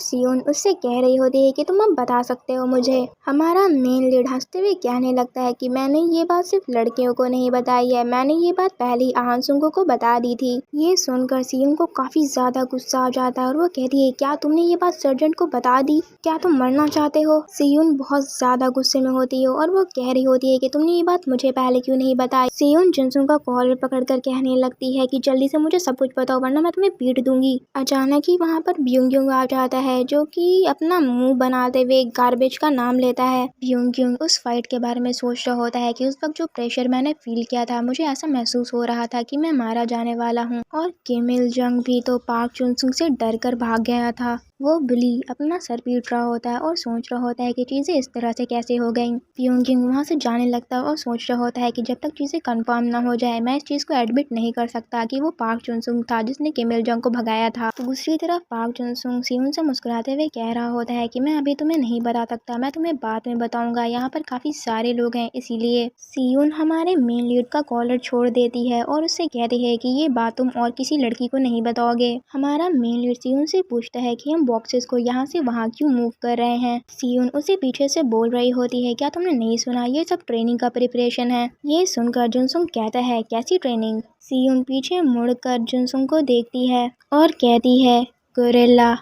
सियोन उससे कह रही होती है कि तुम अब बता सकते हो मुझे। हमारा मेन लीड हंसते हुए कहने लगता है कि मैंने ये बात सिर्फ लड़कियों को नहीं बताई है, मैंने ये बात पहले ही आहानसुंग को बता दी थी। ये सुनकर सियोन को काफी ज्यादा गुस्सा आ जाता है और वो कहती है क्या तुमने ये बात सर्जेंट को बता दी, क्या तुम मरना चाहते हो। सियोन बहुत ज्यादा गुस्से में होती है और वो कह रही होती है कि तुमने ये बात मुझे पहले क्यों नहीं बताई। सियोन जिनसुंग का कॉलर पकड़कर कहने लगती है कि जल्दी से मुझे सब कुछ बताओ वरना मैं तुम्हें पीट दूंगी। अचानक ही वहाँ पर ब्योंगयोंग आ जाता है जो कि अपना मुंह बनाते हुए गार्बेज का नाम लेता है। ब्योंगयोंग उस फाइट के बारे में सोच रहा होता है कि उस वक्त जो प्रेशर मैंने फील किया था, मुझे ऐसा महसूस हो रहा था कि मैं मारा जाने वाला हूँ। और किम इल जंग भी तो पार्क जुनसुंग से डर कर भाग गया था। वो बुली अपना सर पीट रहा होता है और सोच रहा होता है कि चीजें इस तरह से कैसे हो गईं। ब्योंगयोंग वहाँ से जाने लगता है और सोच रहा होता है कि जब तक चीजें कंफर्म ना हो जाए मैं इस चीज को एडमिट नहीं कर सकता कि वो पार्क जुनसुंग था जिसने किम इल जंग को भगाया था। दूसरी तरफ पार्क जुनसुंग सियोन से मुस्कुराते हुए कह रहा होता है कि मैं अभी तुम्हें नहीं बता सकता, मैं तुम्हें बाद में बताऊंगा, यहाँ पर काफी सारे लोग हैं इसीलिए। सियोन हमारे मेन लीड का कॉलर छोड़ देती है और उससे कहती है कि ये बात तुम और किसी लड़की को नहीं बताओगे। हमारा मेन लीड सियोन से पूछता है कि हम बॉक्सेस को यहाँ से वहाँ क्यों मूव कर रहे हैं। सियोन उसे पीछे से बोल रही होती है, क्या तुमने नहीं सुना, ये सब ट्रेनिंग का प्रिपरेशन है। ये सुनकर जुनसुंग कहता है, कैसी ट्रेनिंग। सियोन पीछे मुड़कर जुनसुंग को देखती है और कहती है, गोरिल्ला।